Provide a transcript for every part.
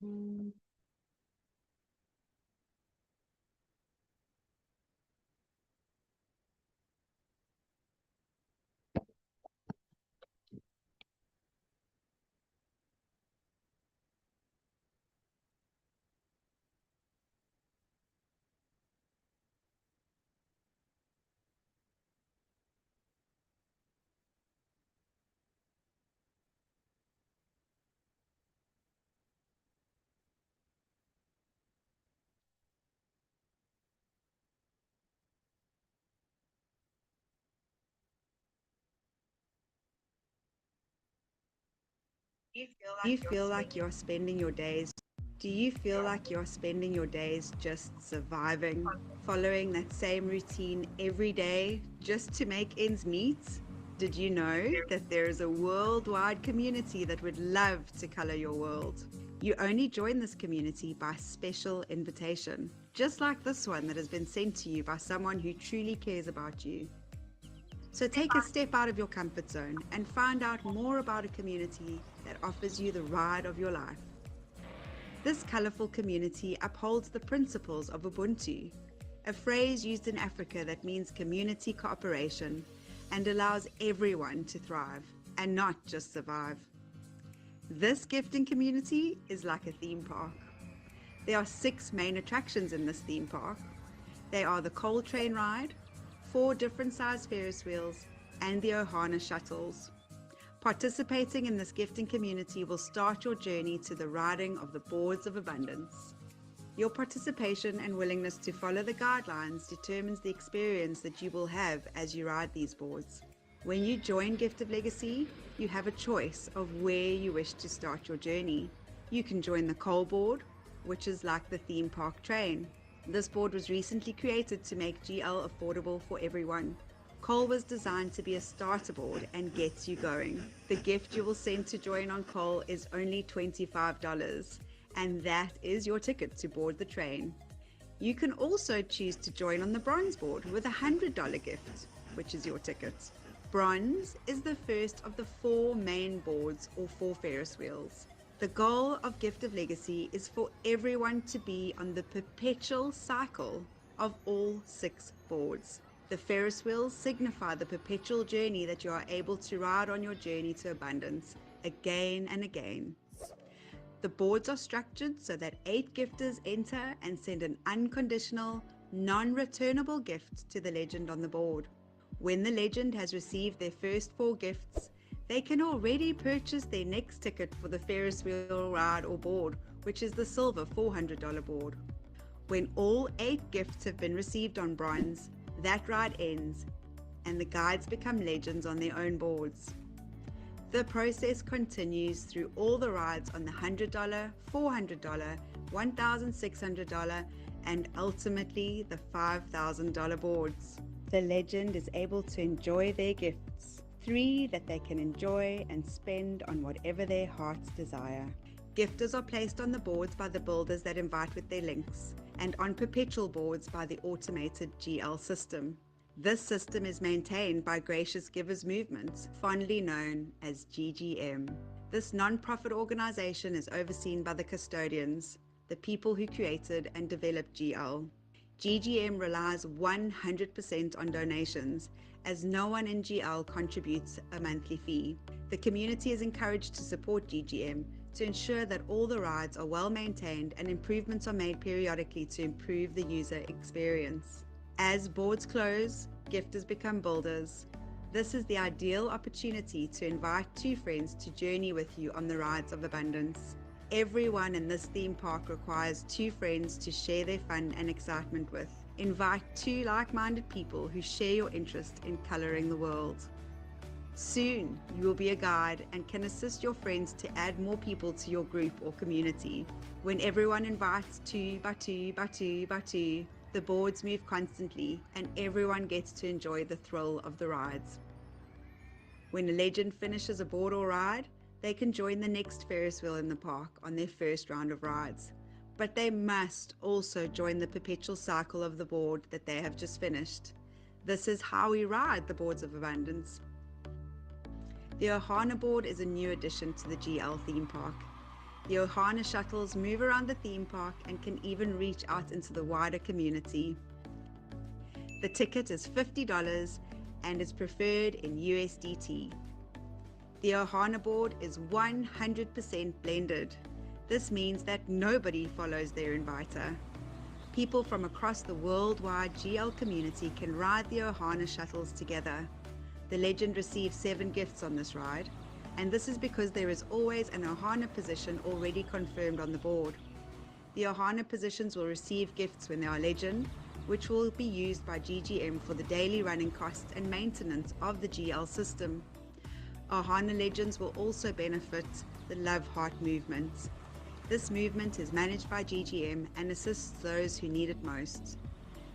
Mm. Do you feel like you're spending your days? Do you feel like you're spending your days just surviving, following that same routine every day just to make ends meet? Did you know that there is a worldwide community that would love to color your world? You only join this community by special invitation, just like this one that has been sent to you by someone who truly cares about you. So take a step out of your comfort zone and find out more about a community that offers you the ride of your life. This colorful community upholds the principles of Ubuntu, a phrase used in Africa that means community cooperation and allows everyone to thrive and not just survive. This gifting community is like a theme park. There are 6 main attractions in this theme park. They are the coal train ride, 4 different size Ferris wheels, and the Ohana shuttles. Participating in this gifting community will start your journey to the riding of the boards of abundance. Your participation and willingness to follow the guidelines determines the experience that you will have as you ride these boards. When you join Gift of Legacy, you have a choice of where you wish to start your journey. You can join the coal board, which is like the theme park train. This board was recently created to make GL affordable for everyone. Coal was designed to be a starter board and gets you going. The gift you will send to join on Coal is only $25, and that is your ticket to board the train. You can also choose to join on the bronze board with a $100 gift, which is your ticket. Bronze is the first of the 4 main boards or 4 Ferris wheels. The goal of Gift of Legacy is for everyone to be on the perpetual cycle of all 6 boards. The Ferris wheels signify the perpetual journey that you are able to ride on your journey to abundance again and again. The boards are structured so that 8 gifters enter and send an unconditional, non-returnable gift to the legend on the board. When the legend has received their first 4 gifts, they can already purchase their next ticket for the Ferris wheel ride or board, which is the silver $400 board. When all 8 gifts have been received on bronze, that ride ends and the guides become legends on their own boards. The process continues through all the rides on the $100, $400, $1,600 and ultimately the $5,000 boards. The legend is able to enjoy their gifts, 3 that they can enjoy and spend on whatever their hearts desire. Gifters are placed on the boards by the builders that invite with their links, and on perpetual boards by the automated GL system. This system is maintained by Gracious Givers Movement, fondly known as GGM. This non-profit organization is overseen by the custodians, the people who created and developed GL. GGM relies 100% on donations, as no one in GL contributes a monthly fee. The community is encouraged to support GGM to ensure that all the rides are well maintained and improvements are made periodically to improve the user experience. As boards close, gifters become builders. This is the ideal opportunity to invite 2 friends to journey with you on the rides of abundance. Everyone in this theme park requires 2 friends to share their fun and excitement with. Invite 2 like-minded people who share your interest in coloring the world. Soon, you will be a guide and can assist your friends to add more people to your group or community. When everyone invites 2 by 2 by 2 by 2, the boards move constantly and everyone gets to enjoy the thrill of the rides. When a legend finishes a board or ride, they can join the next Ferris wheel in the park on their first round of rides. But they must also join the perpetual cycle of the board that they have just finished. This is how we ride the boards of abundance. The Ohana board is a new addition to the GL theme park. The Ohana shuttles move around the theme park and can even reach out into the wider community. The ticket is $50 and is preferred in USDT. The Ohana board is 100% blended. This means that nobody follows their inviter. People from across the worldwide GL community can ride the Ohana shuttles together. The legend receives 7 gifts on this ride, and this is because there is always an Ohana position already confirmed on the board. The Ohana positions will receive gifts when they are legend, which will be used by GGM for the daily running costs and maintenance of the GL system. Ohana legends will also benefit the Love Heart movement. This movement is managed by GGM and assists those who need it most.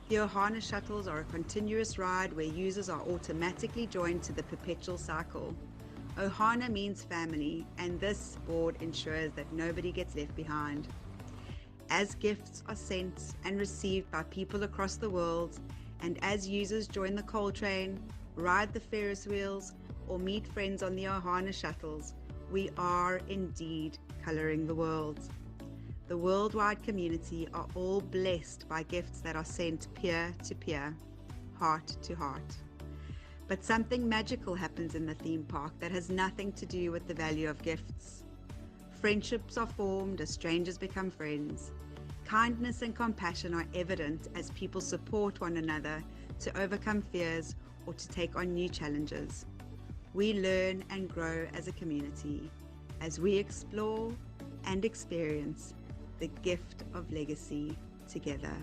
The Ohana shuttles are a continuous ride where users are automatically joined to the perpetual cycle. Ohana means family, and this board ensures that nobody gets left behind. As gifts are sent and received by people across the world, and as users join the coal train, ride the Ferris wheels, or meet friends on the Ohana shuttles, we are indeed coloring the world. The worldwide community are all blessed by gifts that are sent peer to peer, heart to heart. But something magical happens in the theme park that has nothing to do with the value of gifts. Friendships are formed as strangers become friends. Kindness and compassion are evident as people support one another to overcome fears or to take on new challenges. We learn and grow as a community as we explore and experience the gift of legacy together.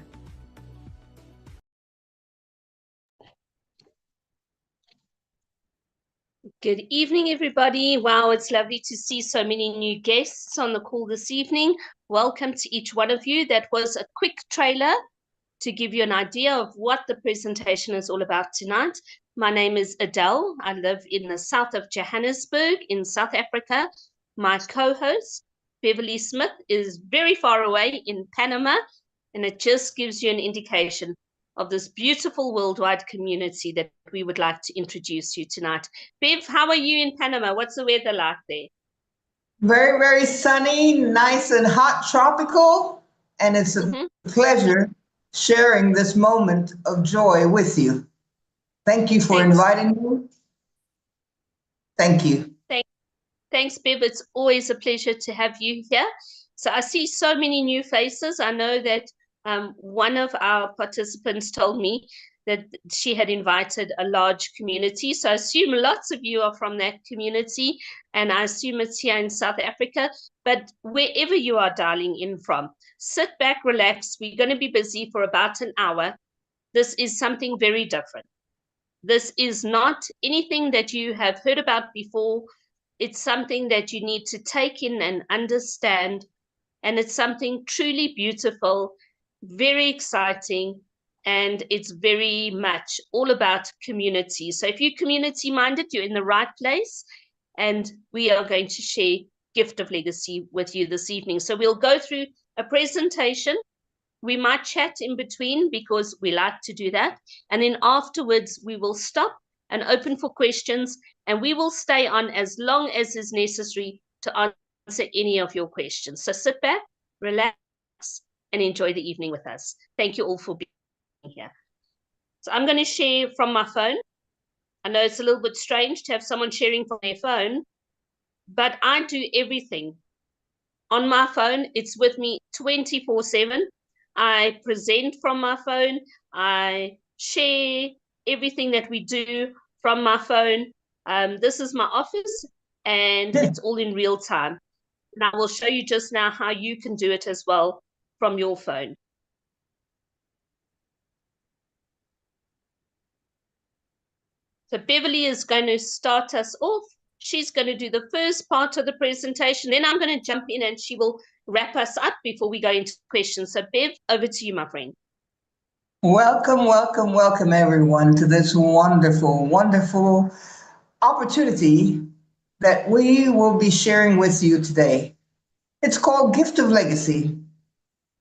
Good evening, everybody. Wow, it's lovely to see so many new guests on the call this evening. Welcome to each one of you. That was a quick trailer to give you an idea of what the presentation is all about tonight. My name is Adele. I live in the south of Johannesburg in South Africa. My co-host, Beverly Smith, is very far away in Panama, and it just gives you an indication of this beautiful worldwide community that we would like to introduce you tonight. Bev, how are you in Panama? What's the weather like there? Very, very sunny, nice and hot, tropical, and it's a pleasure sharing this moment of joy with you. Thank you for inviting me. Thank you. Thanks, Bev. It's always a pleasure to have you here. So I see so many new faces. I know that one of our participants told me that she had invited a large community. So I assume lots of you are from that community, and I assume it's here in South Africa. But wherever you are dialing in from, sit back, relax. We're going to be busy for about an hour. This is something very different. This is not anything that you have heard about before. It's something that you need to take in and understand. And it's something truly beautiful, very exciting, and it's very much all about community. So if you're community minded, you're in the right place. And we are going to share Gift of Legacy with you this evening. So we'll go through a presentation. We might chat in between because we like to do that. And then afterwards, we will stop and open for questions, and we will stay on as long as is necessary to answer any of your questions. So sit back, relax, and enjoy the evening with us. Thank you all for being here. So I'm going to share from my phone. I know it's a little bit strange to have someone sharing from their phone, but I do everything on my phone. It's with me 24/7. I present from my phone. I share everything that we do from my phone. This is my office, and it's all in real time. And I will show you just now how you can do it as well from your phone. So Beverly is going to start us off. She's going to do the first part of the presentation. Then I'm going to jump in and she will wrap us up before we go into questions. So Bev, over to you, my friend. Welcome, welcome, welcome everyone to this wonderful, wonderful opportunity that we will be sharing with you today. It's called Gift of Legacy.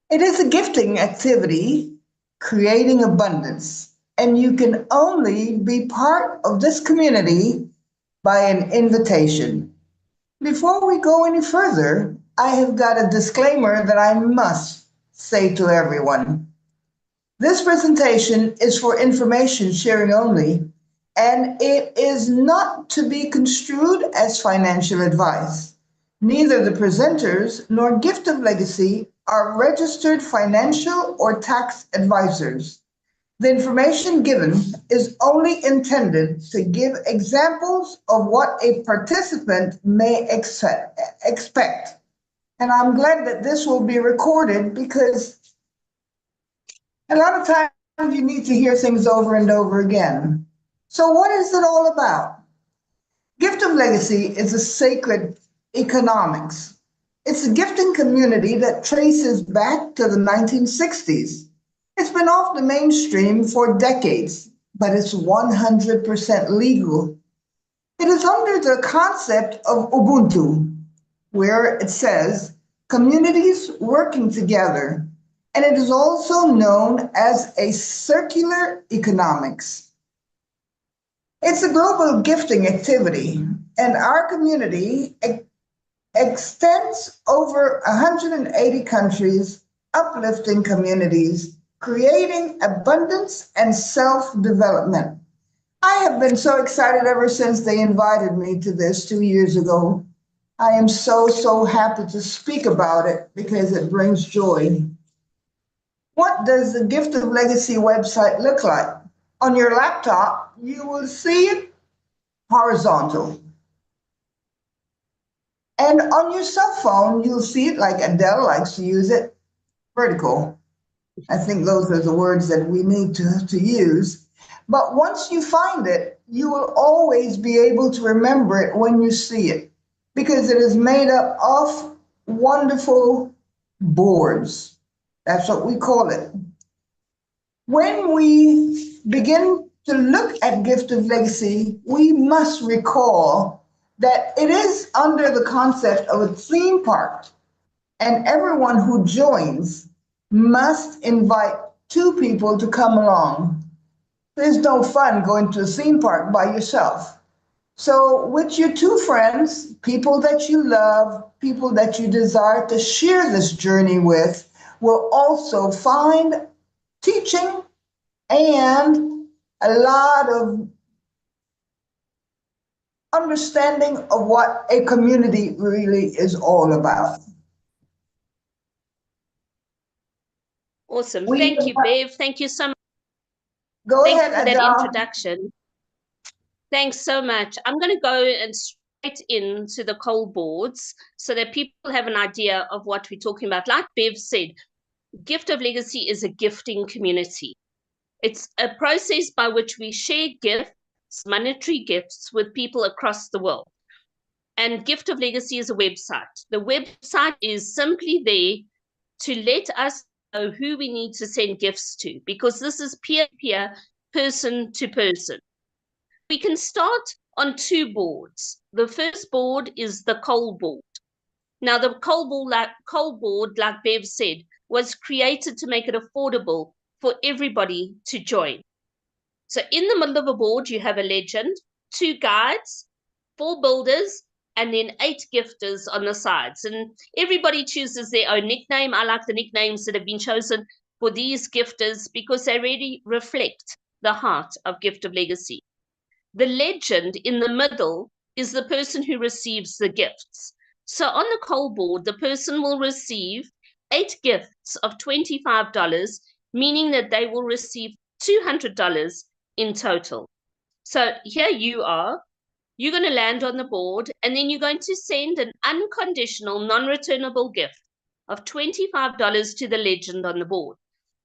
It is a gifting activity, creating abundance, and you can only be part of this community by an invitation. Before we go any further, I have got a disclaimer that I must say to everyone. This presentation is for information sharing only, and it is not to be construed as financial advice. Neither the presenters nor Gift of Legacy are registered financial or tax advisors. The information given is only intended to give examples of what a participant may expect. And I'm glad that this will be recorded because a lot of times you need to hear things over and over again. So, what is it all about? Gift of Legacy is a sacred economics. It's a gifting community that traces back to the 1960s. It's been off the mainstream for decades, but it's 100% legal. It is under the concept of Ubuntu, where it says communities working together, and it is also known as a circular economics. It's a global gifting activity, and our community extends over 180 countries, uplifting communities, creating abundance and self development. I have been so excited ever since they invited me to this 2 years ago. I am so happy to speak about it because it brings joy. What does the Gift of Legacy website look like? On your laptop, you will see it horizontal. And on your cell phone, you'll see it like Adele likes to use it, vertical. I think those are the words that we need to use. But once you find it, you will always be able to remember it when you see it because it is made up of wonderful boards. That's what we call it. When we begin to look at Gift of Legacy, we must recall that it is under the concept of a theme park, and everyone who joins must invite two people to come along. There's no fun going to a theme park by yourself. So, with your two friends, people that you love, people that you desire to share this journey with, will also find teaching and a lot of understanding of what a community really is all about. Awesome. We Thank you, Bev. Thank you so much. go Thank ahead, you for that Adele. introduction. Thanks so much. I'm going to go and straight into the coal boards so that people have an idea of what we're talking about. Like Bev said, Gift of Legacy is a gifting community. It's a process by which we share gifts, monetary gifts, with people across the world. And Gift of Legacy is a website. The website is simply there to let us know who we need to send gifts to, because this is peer-to-peer, person to person. We can start on two boards. The first board is the coal board. Now, the coal board, like Bev said, was created to make it affordable for everybody to join. So in the middle of a board, you have a legend, two guides, four builders, and then 8 gifters on the sides. And everybody chooses their own nickname. I like the nicknames that have been chosen for these gifters because they really reflect the heart of Gift of Legacy. The legend in the middle is the person who receives the gifts. So on the coal board, the person will receive 8 gifts of $25, meaning that they will receive $200 in total. So here you are. You're going to land on the board, and then you're going to send an unconditional, non-returnable gift of $25 to the legend on the board.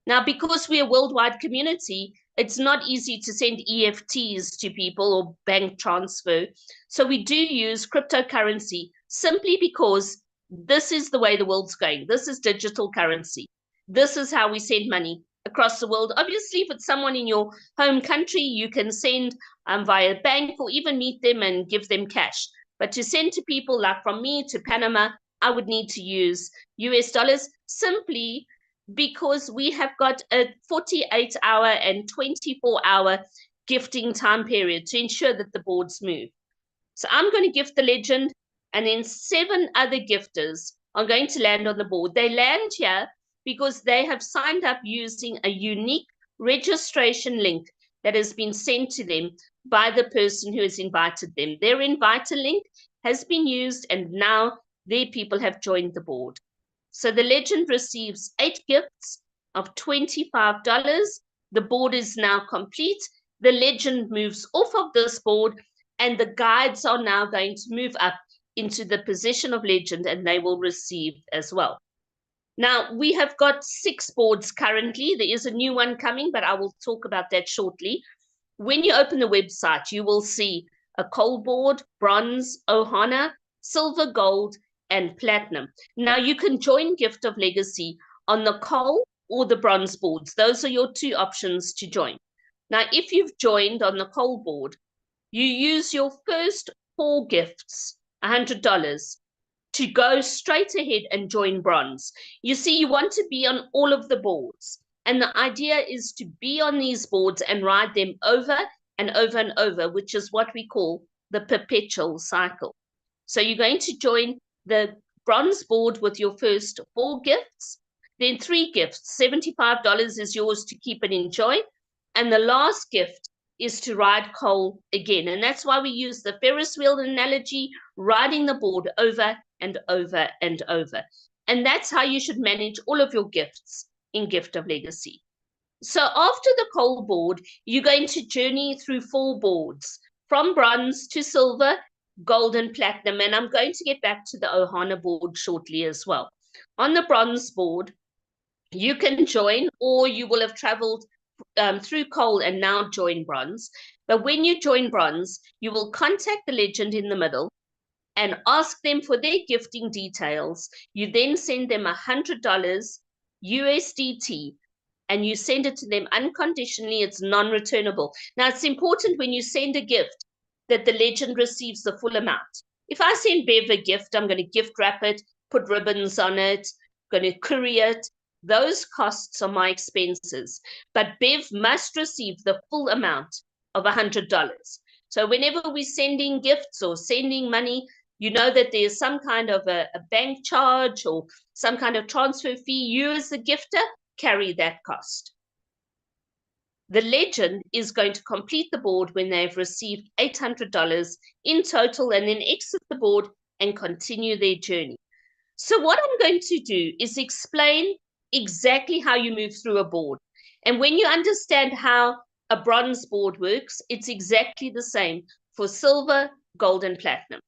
Now, because we're a worldwide community, it's not easy to send EFTs to people or bank transfer. So we do use cryptocurrency simply because this is the way the world's going. This is digital currency. This is how we send money across the world. Obviously, if it's someone in your home country, you can send via bank or even meet them and give them cash. But to send to people like from me to Panama, I would need to use US dollars simply because we have got a 48-hour and 24-hour gifting time period to ensure that the boards move. So I'm going to gift the legend, and then 7 other gifters are going to land on the board. They land here because they have signed up using a unique registration link that has been sent to them by the person who has invited them. Their inviter link has been used, and now their people have joined the board. So the legend receives 8 gifts of $25. The board is now complete. The legend moves off of this board, and the guides are now going to move up into the position of legend, and they will receive as well. Now, we have got 6 boards currently. There is a new one coming, but I will talk about that shortly. When you open the website, you will see a coal board, bronze, Ohana, silver, gold, and platinum. Now, you can join Gift of Legacy on the coal or the bronze boards. Those are your 2 options to join. Now, if you've joined on the coal board, you use your first 4 gifts, $100, to go straight ahead and join bronze. You see, you want to be on all of the boards. And the idea is to be on these boards and ride them over and over and over, which is what we call the perpetual cycle. So you're going to join the bronze board with your first 4 gifts, then 3 gifts. $75 is yours to keep and enjoy. And the last gift is to ride coal again. And that's why we use the Ferris wheel analogy, riding the board over and over and over. And that's how you should manage all of your gifts in Gift of Legacy. So after the coal board, you're going to journey through 4 boards, from bronze to silver, gold, and platinum. And I'm going to get back to the Ohana board shortly as well. On the bronze board, you can join, or you will have traveled through coal and now join bronze. But when you join bronze, you will contact the legend in the middle and ask them for their gifting details. You then send them $100 USDT, and you send it to them unconditionally. It's non-returnable. Now, it's important when you send a gift that the legend receives the full amount. If I send Bev a gift, I'm going to gift wrap it, put ribbons on it, going to courier it. Those costs are my expenses. But Bev must receive the full amount of $100. So whenever we're sending gifts or sending money, you know that there's some kind of a bank charge or some kind of transfer fee. You as the gifter carry that cost. The legend is going to complete the board when they've received $800 in total, and then exit the board and continue their journey. So what I'm going to do is explain exactly how you move through a board. And when you understand how a bronze board works, it's exactly the same for silver, gold, and platinum.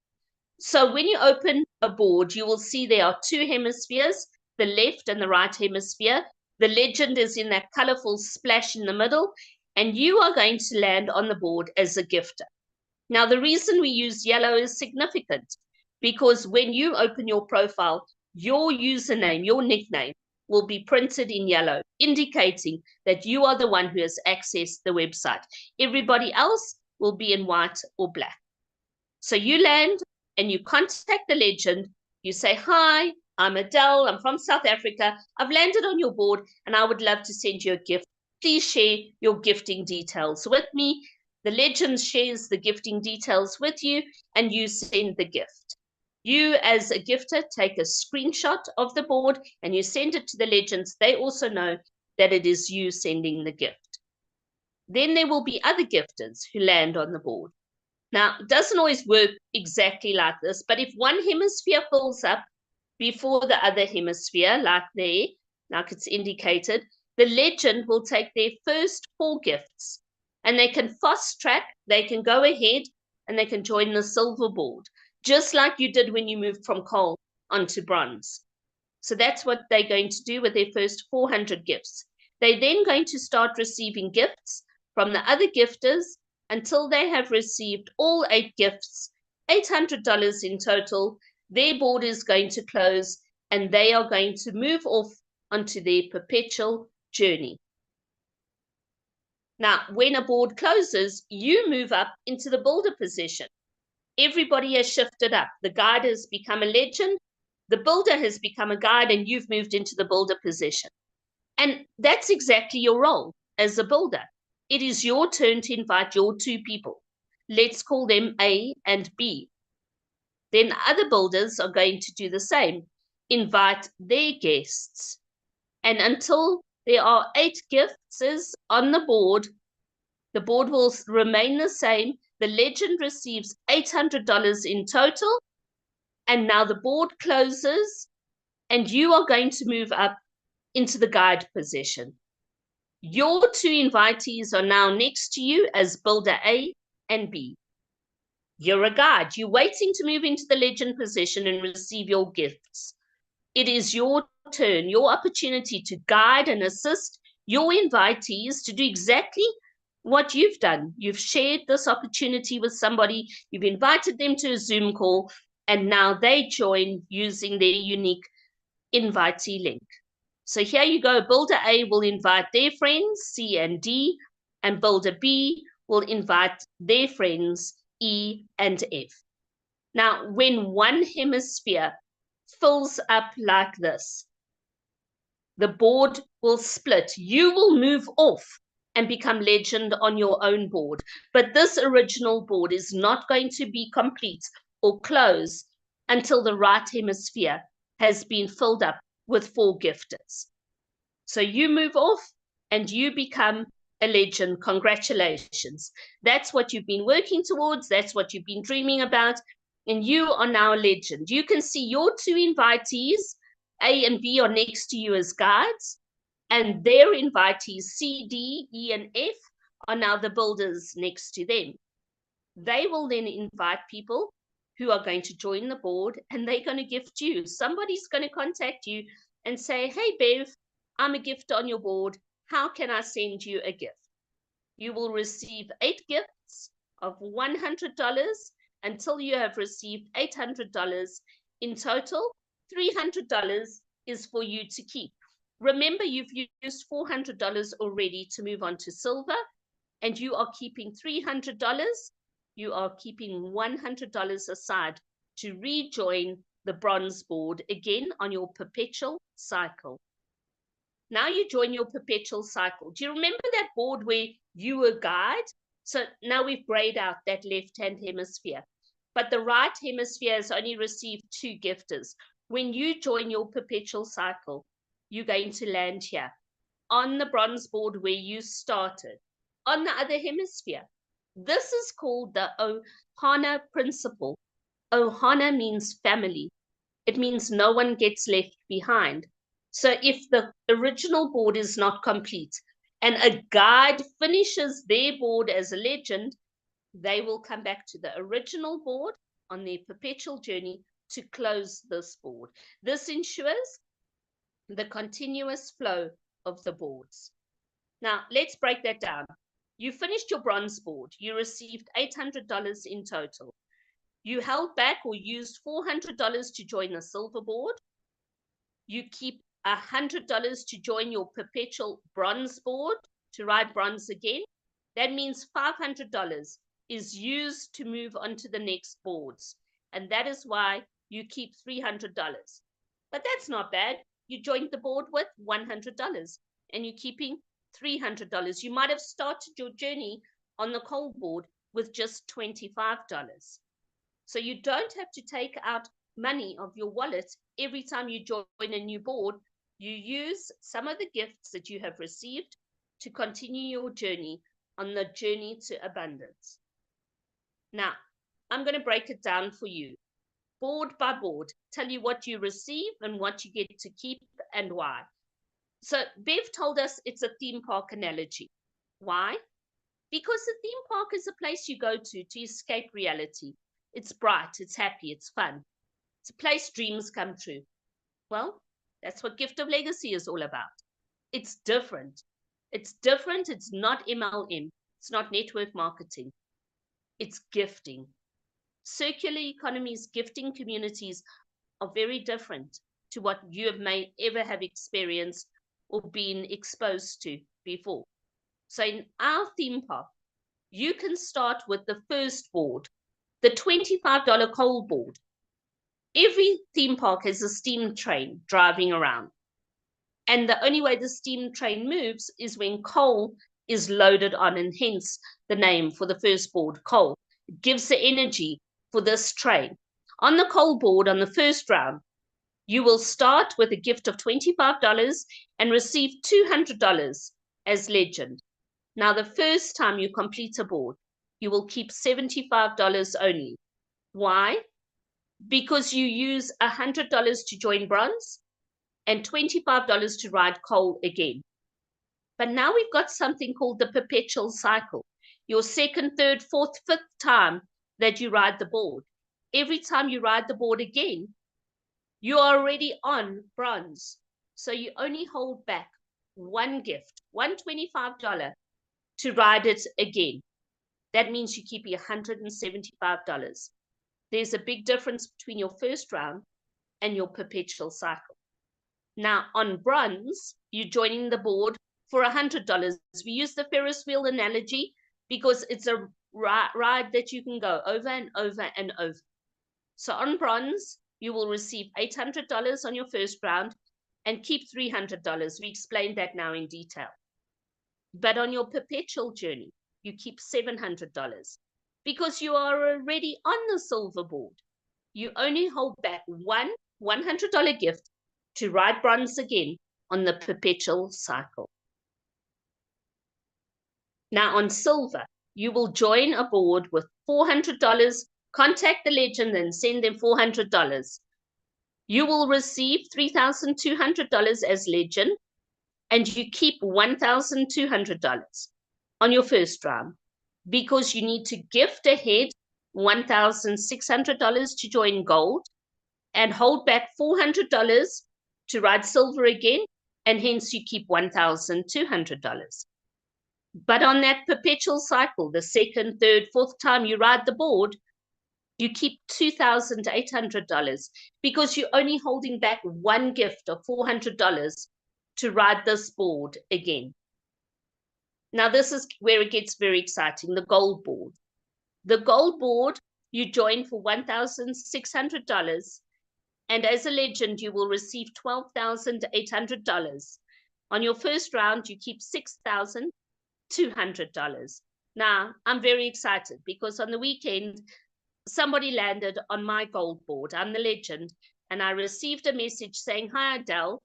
So when you open a board, you will see there are 2 hemispheres, the left and the right hemisphere. The legend is in that colorful splash in the middle, and you are going to land on the board as a gifter. Now, the reason we use yellow is significant, because when you open your profile, your username, your nickname, will be printed in yellow, indicating that you are the one who has accessed the website. Everybody else will be in white or black. So you land and you contact the legend. You say, "Hi, I'm Adele. I'm from South Africa. I've landed on your board and I would love to send you a gift. Please share your gifting details with me." The legend shares the gifting details with you and you send the gift. You as a gifter take a screenshot of the board and you send it to the legends. They also know that it is you sending the gift. Then there will be other gifters who land on the board. Now, it doesn't always work exactly like this, but if one hemisphere fills up before the other hemisphere, like there, like it's indicated, the legend will take their first 4 gifts and they can fast track, they can go ahead and they can join the silver board, just like you did when you moved from coal onto bronze. So that's what they're going to do with their first 400 gifts. They're then going to start receiving gifts from the other gifters until they have received all 8 gifts, $800 in total. Their board is going to close and they are going to move off onto their perpetual journey. Now, when a board closes, you move up into the builder position. Everybody has shifted up. The guide has become a legend, the builder has become a guide, and you've moved into the builder position. And that's exactly your role as a builder. It is your turn to invite your 2 people. Let's call them A and B. Then other builders are going to do the same. invite their guests. And until there are 8 gifts on the board will remain the same. The legend receives $800 in total. And now the board closes, and you are going to move up into the guide position. Your 2 invitees are now next to you as builder A and B. You're a guide. You're waiting to move into the legend position and receive your gifts. It is your turn, your opportunity to guide and assist your invitees to do exactly what you've done. You've shared this opportunity with somebody, you've invited them to a Zoom call, and now they join using their unique invitee link. So here you go. Builder A will invite their friends, C and D, and Builder B will invite their friends, E and F. Now, when one hemisphere fills up like this, the board will split. You will move off and become legend on your own board. But this original board is not going to be complete or close until the right hemisphere has been filled up with 4 gifters. So you move off and you become a legend. Congratulations. That's what you've been working towards. That's what you've been dreaming about. And you are now a legend. You can see your 2 invitees, A and B, are next to you as guides. And their invitees, C, D, E, and F, are now the builders next to them. They will then invite people who are going to join the board, and they're going to gift you. Somebody's going to contact you and say, hey, Bev, I'm a gift on your board. How can I send you a gift? You will receive 8 gifts of $100 until you have received $800 in total. $300 is for you to keep. Remember, you've used $400 already to move on to silver, and you are keeping $300. You are keeping $100 aside to rejoin the bronze board again on your perpetual cycle. Now you join your perpetual cycle. Do you remember that board where you were guide? So now we've grayed out that left-hand hemisphere. But the right hemisphere has only received 2 gifters. When you join your perpetual cycle, you're going to land here on the bronze board where you started, on the other hemisphere. This is called the Ohana principle. Ohana means family. It means no one gets left behind. So if the original board is not complete and a guide finishes their board as a legend, they will come back to the original board on their perpetual journey to close this board. This ensures the continuous flow of the boards. Now, let's break that down. You finished your bronze board. You received $800 in total. You held back or used $400 to join the silver board. You keep $100 to join your perpetual bronze board to ride bronze again. That means $500 is used to move on to the next boards. And that is why you keep $300. But that's not bad. You joined the board with $100 and you're keeping $300. You might have started your journey on the coal board with just $25. So you don't have to take out money of your wallet every time you join a new board. You use some of the gifts that you have received to continue your journey on the journey to abundance. Now, I'm going to break it down for you, board by board, tell you what you receive and what you get to keep and why. So Bev told us it's a theme park analogy. Why? Because the theme park is a place you go to escape reality. It's bright, it's happy, it's fun. It's a place dreams come true. Well, that's what Gift of Legacy is all about. It's different. It's different. It's not MLM. It's not network marketing. It's gifting. Circular economies, gifting communities are very different to what you may ever have experienced or been exposed to before. So in our theme park, you can start with the first board, the $25 coal board. Every theme park has a steam train driving around. And the only way the steam train moves is when coal is loaded on, and hence the name for the first board, coal. It gives the energy for this train. On the coal board, on the first round, You will start with a gift of $25 and receive $200 as legend. Now, the first time you complete a board, you will keep $75 only. Why? Because you use $100 to join bronze and $25 to ride coal again. But now we've got something called the perpetual cycle. Your second, third, fourth, fifth time that you ride the board. Every time you ride the board again, you are already on bronze. So you only hold back one gift, $125 to ride it again. That means you keep $175. There's a big difference between your first round and your perpetual cycle. Now, on bronze, you're joining the board for $100. We use the Ferris wheel analogy because it's a ride that you can go over and over and over. So on bronze, you will receive $800 on your first round and keep $300. We explained that now in detail. But on your perpetual journey, you keep $700 because you are already on the silver board. You only hold back one $100 gift to ride bronze again on the perpetual cycle. Now on silver, you will join a board with $400, contact the legend and send them $400. You will receive $3,200 as legend and you keep $1,200 on your first round because you need to gift ahead $1,600 to join gold and hold back $400 to ride silver again, and hence you keep $1,200. But on that perpetual cycle, the second, third, fourth time you ride the board, you keep $2,800 because you're only holding back one gift of $400 to ride this board again. Now, this is where it gets very exciting, the gold board. The gold board, you join for $1,600, and as a legend, you will receive $12,800. On your first round, you keep $6,200. Now, I'm very excited because on the weekend, somebody landed on my gold board. I'm the legend, and I received a message saying, "Hi, Adele,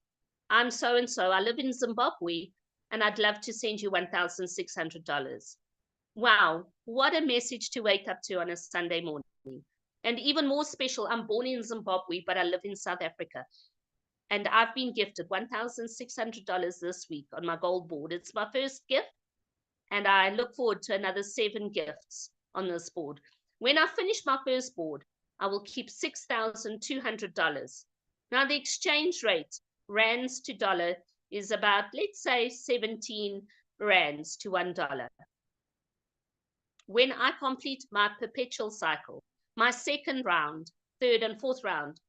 I'm so-and-so. I live in Zimbabwe, and I'd love to send you $1,600. Wow, what a message to wake up to on a Sunday morning. And even more special, I'm born in Zimbabwe, but I live in South Africa. And I've been gifted $1,600 this week on my gold board. It's my first gift, and I look forward to another 7 gifts on this board. When I finish my first board, I will keep $6,200. Now, the exchange rate, rands to dollar, is about, let's say, 17 rands to $1. When I complete my perpetual cycle, my second round, third and fourth round,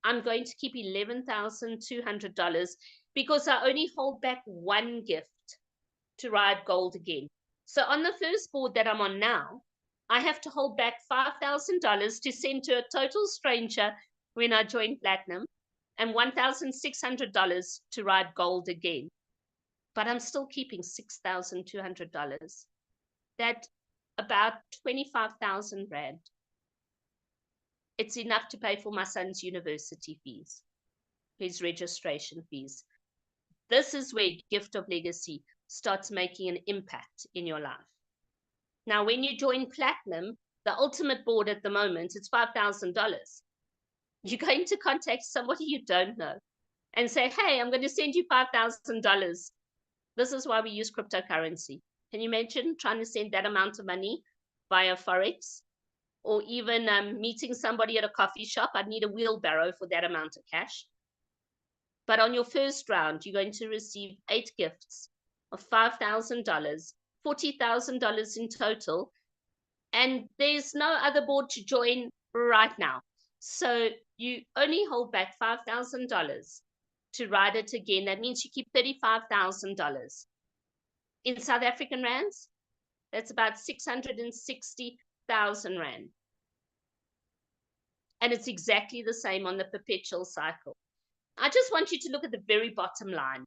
I'm going to keep $11,200 because I only hold back one gift to ride gold again. So on the first board that I'm on now, I have to hold back $5,000 to send to a total stranger when I join platinum and $1,600 to ride gold again. But I'm still keeping $6,200. That's about 25,000 Rand. It's enough to pay for my son's university fees, his registration fees. This is where Gift of Legacy starts making an impact in your life. Now, when you join platinum, the ultimate board at the moment, it's $5,000. You're going to contact somebody you don't know and say, "Hey, I'm going to send you $5,000. This is why we use cryptocurrency." Can you imagine trying to send that amount of money via Forex? Or even meeting somebody at a coffee shop? I'd need a wheelbarrow for that amount of cash. But on your first round, you're going to receive 8 gifts of $5,000, $40,000 in total. And there's no other board to join right now. So you only hold back $5,000 to ride it again. That means you keep $35,000. In South African rands, that's about 660,000 Rand. And it's exactly the same on the perpetual cycle. I just want you to look at the very bottom line.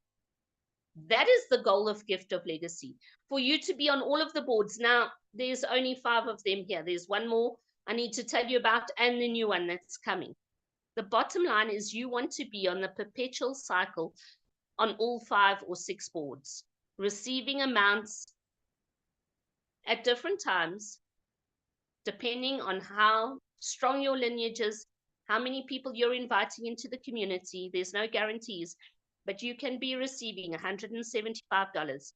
That is the goal of Gift of Legacy, for you to be on all of the boards. Now, there's only 5 of them here. There's one more I need to tell you about and the new one that's coming. The bottom line is you want to be on the perpetual cycle on all 5 or 6 boards, receiving amounts at different times, depending on how strong your lineage is, how many people you're inviting into the community. There's no guarantees, but you can be receiving $175, $700,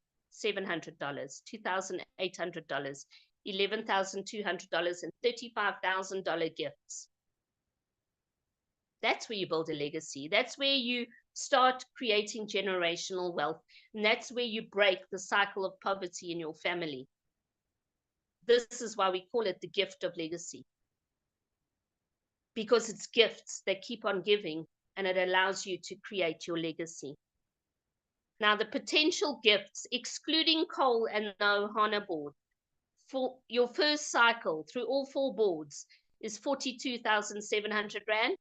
$2,800, $11,200, and $35,000 gifts. That's where you build a legacy. That's where you start creating generational wealth. And that's where you break the cycle of poverty in your family. This is why we call it the gift of legacy. Because it's gifts that keep on giving, and it allows you to create your legacy. Now, the potential gifts, excluding coal and the Ohana board, for your first cycle through all 4 boards is 42,700 Rand.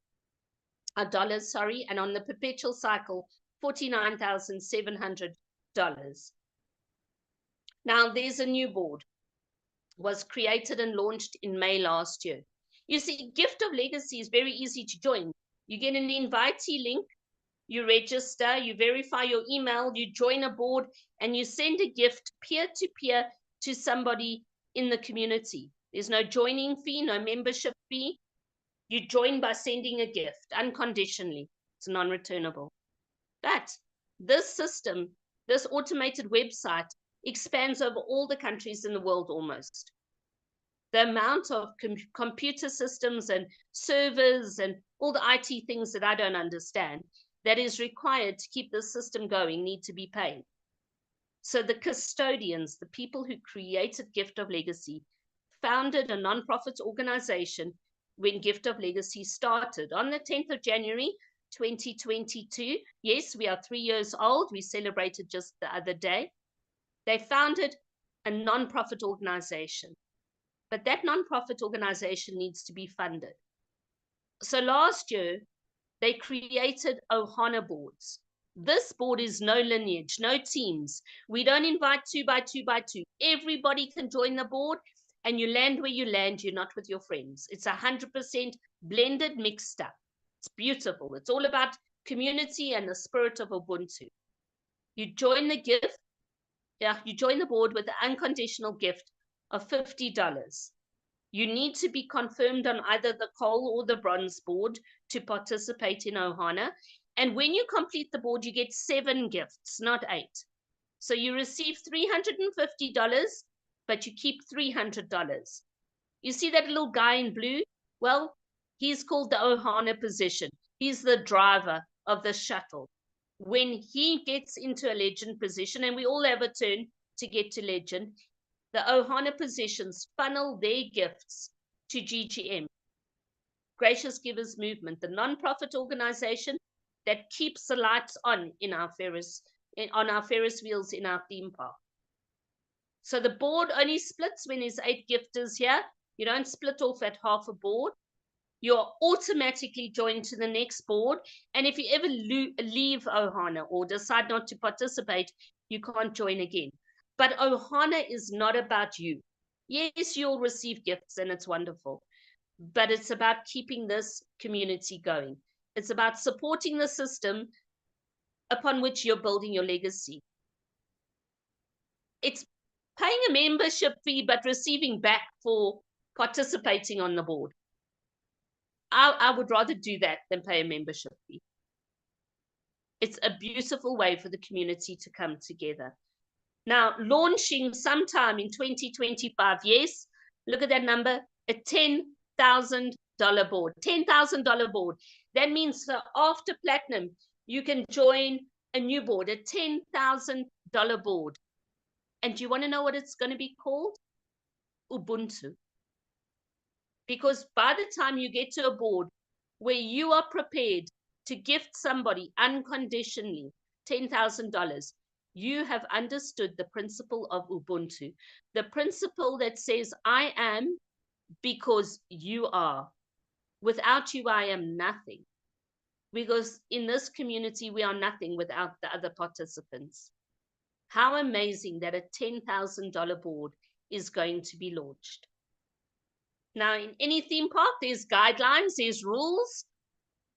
Dollars, sorry, and on the perpetual cycle, $49,700. Now, there's a new board, was created and launched in May last year. You see, Gift of Legacy is very easy to join. You get an invitee link, you register, you verify your email, you join a board, and you send a gift peer-to-peer to somebody in the community. There's no joining fee, no membership fee. You join by sending a gift unconditionally. It's non-returnable. But this system, this automated website, expands over all the countries in the world almost. The amount of computer systems and servers and all the IT things that I don't understand that is required to keep this system going need to be paid. So the custodians, the people who created Gift of Legacy, founded a nonprofit organization when Gift of Legacy started on the 10th of January, 2022. Yes, we are 3 years old. We celebrated just the other day. They founded a nonprofit organization, but that nonprofit organization needs to be funded. So last year, they created Ohana boards. This board is no lineage, no teams. We don't invite 2 by 2 by 2. Everybody can join the board, and you land where you land. You're not with your friends. It's 100% blended, mixed up. It's beautiful. It's all about community and the spirit of Ubuntu. You join the gift. Yeah, you join the board with an unconditional gift of $50. You need to be confirmed on either the coal or the bronze board to participate in Ohana. And when you complete the board, you get 7 gifts, not 8. So you receive $350, but you keep $300. You see that little guy in blue? Well, he's called the Ohana position. He's the driver of the shuttle. When he gets into a legend position, and we all have a turn to get to legend, the Ohana positions funnel their gifts to GGM, Gracious Givers Movement, the non-profit organization that keeps the lights on in our Ferris wheels in our theme park. So the board only splits when there's 8 gifters here. You don't split off at half a board. You're automatically joined to the next board. And if you ever leave Ohana or decide not to participate, you can't join again. But Ohana is not about you. Yes, you'll receive gifts and it's wonderful, but it's about keeping this community going. It's about supporting the system upon which you're building your legacy. It's paying a membership fee, but receiving back for participating on the board. I would rather do that than pay a membership fee. It's a beautiful way for the community to come together. Now, launching sometime in 2025, yes, look at that number, a $10,000 board, $10,000 board. That means after platinum, you can join a new board, a $10,000 board. And do you want to know what it's going to be called? Ubuntu. Because by the time you get to a board where you are prepared to gift somebody unconditionally $10,000, you have understood the principle of Ubuntu, the principle that says, I am because you are. Without you, I am nothing. Because in this community, we are nothing without the other participants. How amazing that a $10,000 board is going to be launched. Now, in any theme park, there's guidelines, there's rules.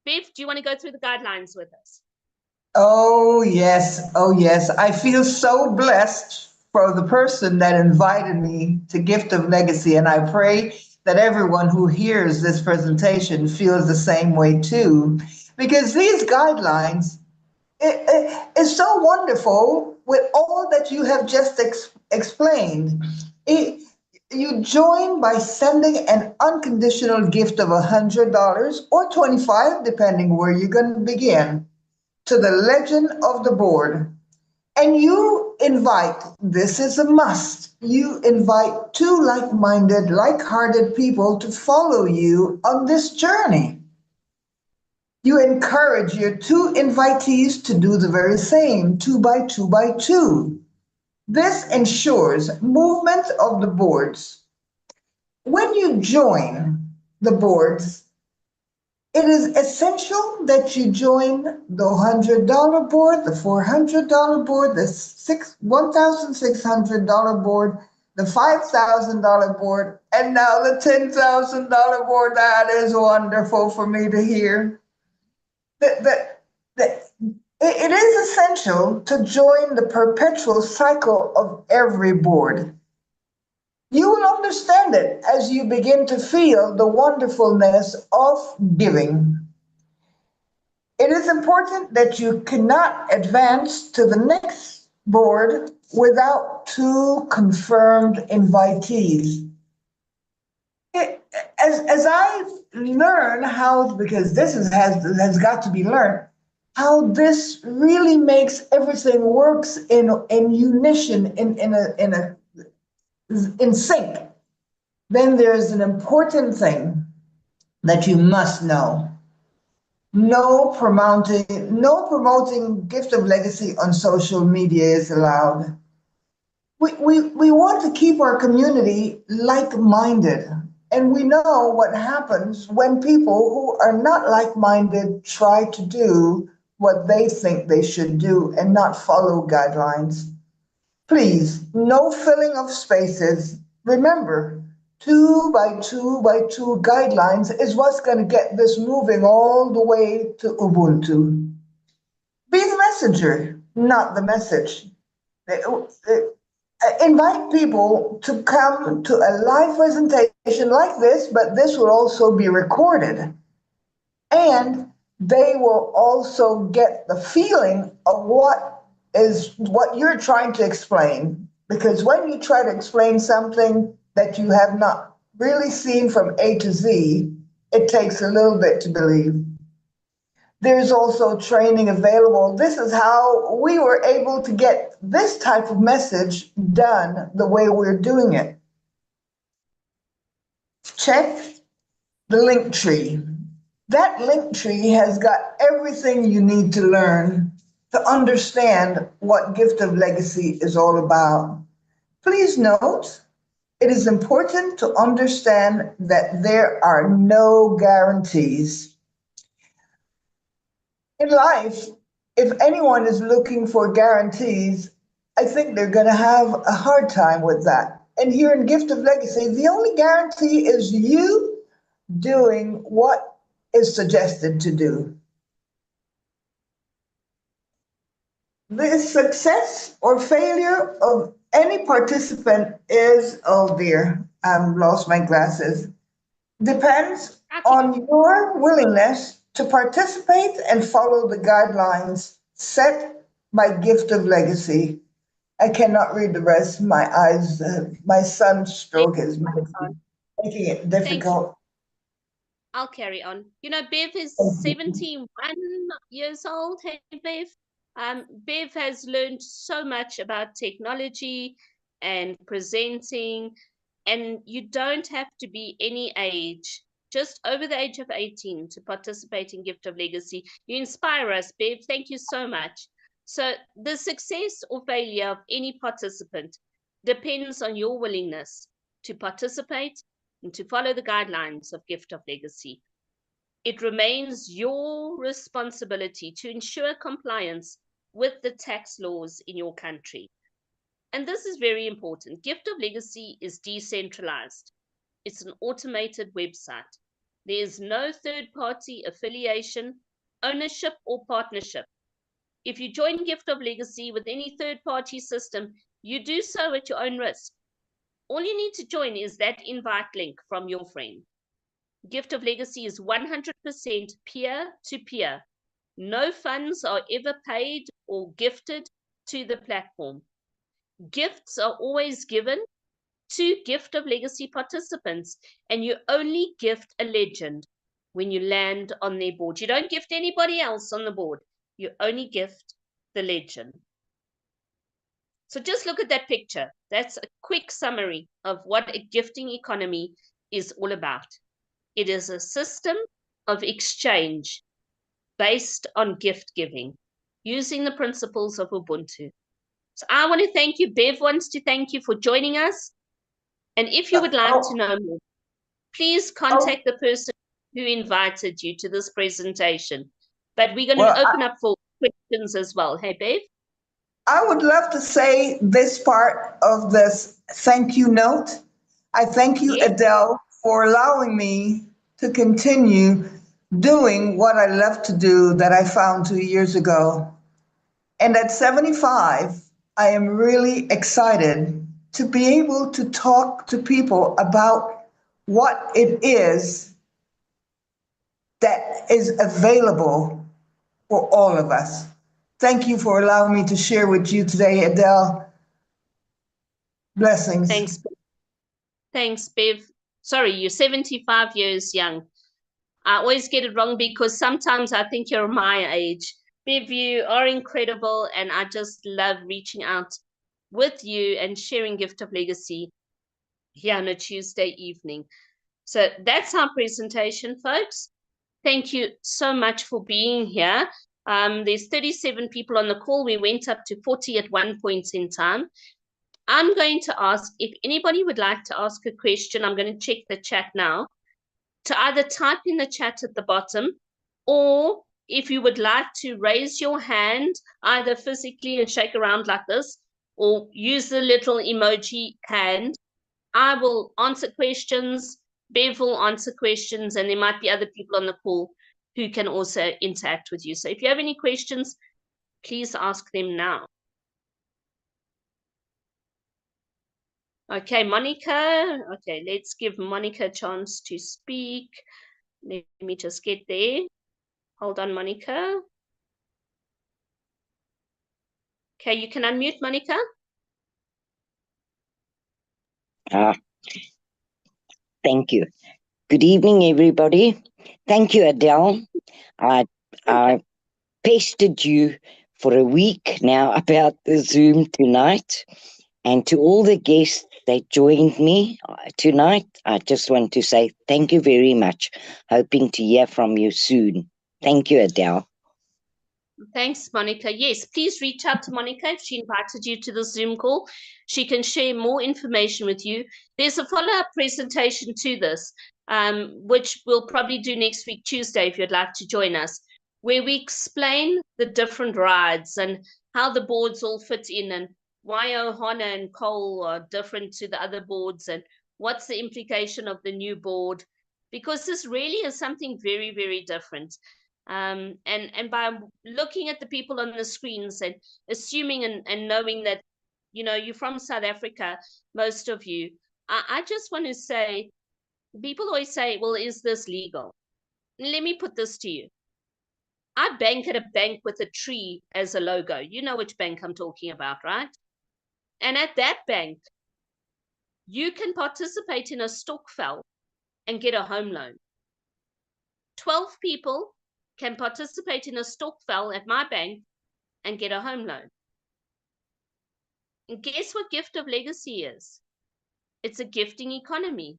Bev, do you want to go through the guidelines with us? Oh, yes. Oh, yes. I feel so blessed for the person that invited me to Gift of Legacy. And I pray that everyone who hears this presentation feels the same way too. Because these guidelines is so wonderful with all that you have just explained. It, you join by sending an unconditional gift of $100 or 25, depending where you're going to begin, to the legend of the board. And you invite, this is a must, you invite two like minded, like hearted people to follow you on this journey. You encourage your two invitees to do the very same, two by two by two. This ensures movement of the boards. When you join the boards, it is essential that you join the $100 board, the $400 board, the $1,600 board, the $5,000 board, and now the $10,000 board. That is wonderful for me to hear. That it is essential to join the perpetual cycle of every board. You will understand it as you begin to feel the wonderfulness of giving. It is important that you cannot advance to the next board without two confirmed invitees. As I learn how, because this has got to be learned, how this really makes everything works in unison, in sync, then there's an important thing that you must know. No promoting Gift of Legacy on social media is allowed. We want to keep our community like-minded. And we know what happens when people who are not like-minded try to do what they think they should do and not follow guidelines. Please, no filling of spaces. Remember, two by two by two guidelines is what's going to get this moving all the way to Ubuntu. Be the messenger, not the message. Invite people to come to a live presentation like this, but this will also be recorded. And they will also get the feeling of what you're trying to explain. Because when you try to explain something that you have not really seen from A to Z, it takes a little bit to believe. There's also training available. This is how we were able to get this type of message done the way we're doing it. Check the link tree. That link tree has got everything you need to learn to understand what Gift of Legacy is all about. Please note, it is important to understand that there are no guarantees. In life, if anyone is looking for guarantees, I think they're going to have a hard time with that. And here in Gift of Legacy, the only guarantee is you doing what is suggested to do. The success or failure of any participant is, oh dear, I've lost my glasses, depends on your willingness to participate and follow the guidelines set by Gift of Legacy. I cannot read the rest. My eyes, my son's stroke is making it difficult. I'll carry on. You know, Bev is 71 years old. Hey, Bev. Bev has learned so much about technology and presenting, and you don't have to be any age, just over the age of 18, to participate in Gift of Legacy. You inspire us, Bev. Thank you so much. So the success or failure of any participant depends on your willingness to participate and to follow the guidelines of Gift of Legacy. It remains your responsibility to ensure compliance with the tax laws in your country. And this is very important. Gift of Legacy is decentralized. It's an automated website. There is no third-party affiliation, ownership, or partnership. If you join Gift of Legacy with any third-party system, you do so at your own risk. All you need to join is that invite link from your friend. Gift of Legacy is 100% peer-to-peer. No funds are ever paid or gifted to the platform. Gifts are always given to Gift of Legacy participants, and you only gift a legend when you land on their board. You don't gift anybody else on the board. You only gift the legend. So just look at that picture. That's a quick summary of what a gifting economy is all about. It is a system of exchange based on gift giving, using the principles of Ubuntu. So I want to thank you. Bev wants to thank you for joining us. And if you would like to know more, please contact the person who invited you to this presentation. But we're going to open up for questions as well. Hey, Bev? I would love to say this part of this thank you note. I thank you, Yes. Adele, for allowing me to continue doing what I love to do that I found 2 years ago. And at 75, I am really excited to be able to talk to people about what it is that is available for all of us. Thank you for allowing me to share with you today, Adele. Blessings. Thanks. Thanks, Bev. Sorry, you're 75 years young. I always get it wrong because sometimes I think you're my age. Bev, you are incredible, and I just love reaching out with you and sharing Gift of Legacy here on a Tuesday evening. So that's our presentation, folks. Thank you so much for being here. There's 37 people on the call. We went up to 40 at one point in time. I'm going to ask if anybody would like to ask a question. I'm going to check the chat now, to either type in the chat at the bottom, or if you would like to raise your hand, either physically and shake around like this, or use the little emoji hand. I will answer questions, Bev will answer questions, and there might be other people on the call who can also interact with you. So if you have any questions, please ask them now. Okay, Monica. Okay, let's give Monica a chance to speak. Let me just get there. Hold on, Monica. Okay, you can unmute, Monica. Thank you. Good evening, everybody. Thank you, Adele. I pestered you for a week now about the Zoom tonight. And to all the guests that joined me tonight, I just want to say thank you very much. Hoping to hear from you soon. Thank you, Adele. Thanks, Monica. Yes, please reach out to Monica if she invited you to the Zoom call. She can share more information with you. There's a follow-up presentation to this, which we'll probably do next week, Tuesday, if you'd like to join us, where we explain the different rides and how the boards all fit in and why Ohana and Cole are different to the other boards and what's the implication of the new board, because this really is something very, very different. And by looking at the people on the screens and assuming and knowing that, you know, you're from South Africa, most of you, I just want to say, people always say, well, is this legal? Let me put this to you. I bank at a bank with a tree as a logo. You know which bank I'm talking about, right? And at that bank, you can participate in a stokvel and get a home loan. 12 people can participate in a stokvel at my bank and get a home loan. And guess what Gift of Legacy is? It's a gifting economy.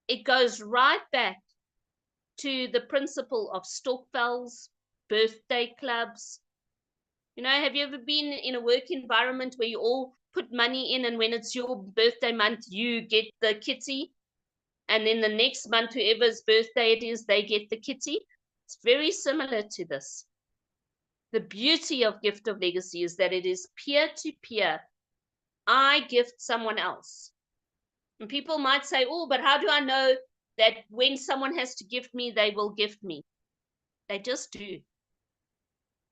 It goes right back to the principle of stokvels, birthday clubs. You know, have you ever been in a work environment where you all put money in, and when it's your birthday month, you get the kitty, and then the next month, whoever's birthday it is, they get the kitty? It's very similar to this. The beauty of Gift of Legacy is that it is peer-to-peer. I gift someone else. And people might say, oh, but how do I know that when someone has to gift me, they will gift me. They just do.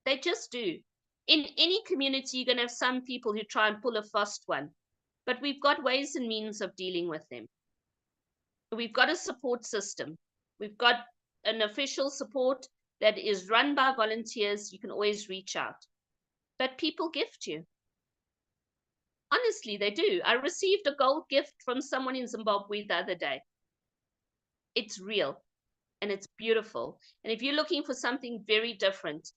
They just do. In any community, you're going to have some people who try and pull a fast one, but we've got ways and means of dealing with them. We've got a support system. We've got an official support that is run by volunteers. You can always reach out. But people gift you. Honestly, they do. I received a gold gift from someone in Zimbabwe the other day. It's real and it's beautiful. And if you're looking for something very different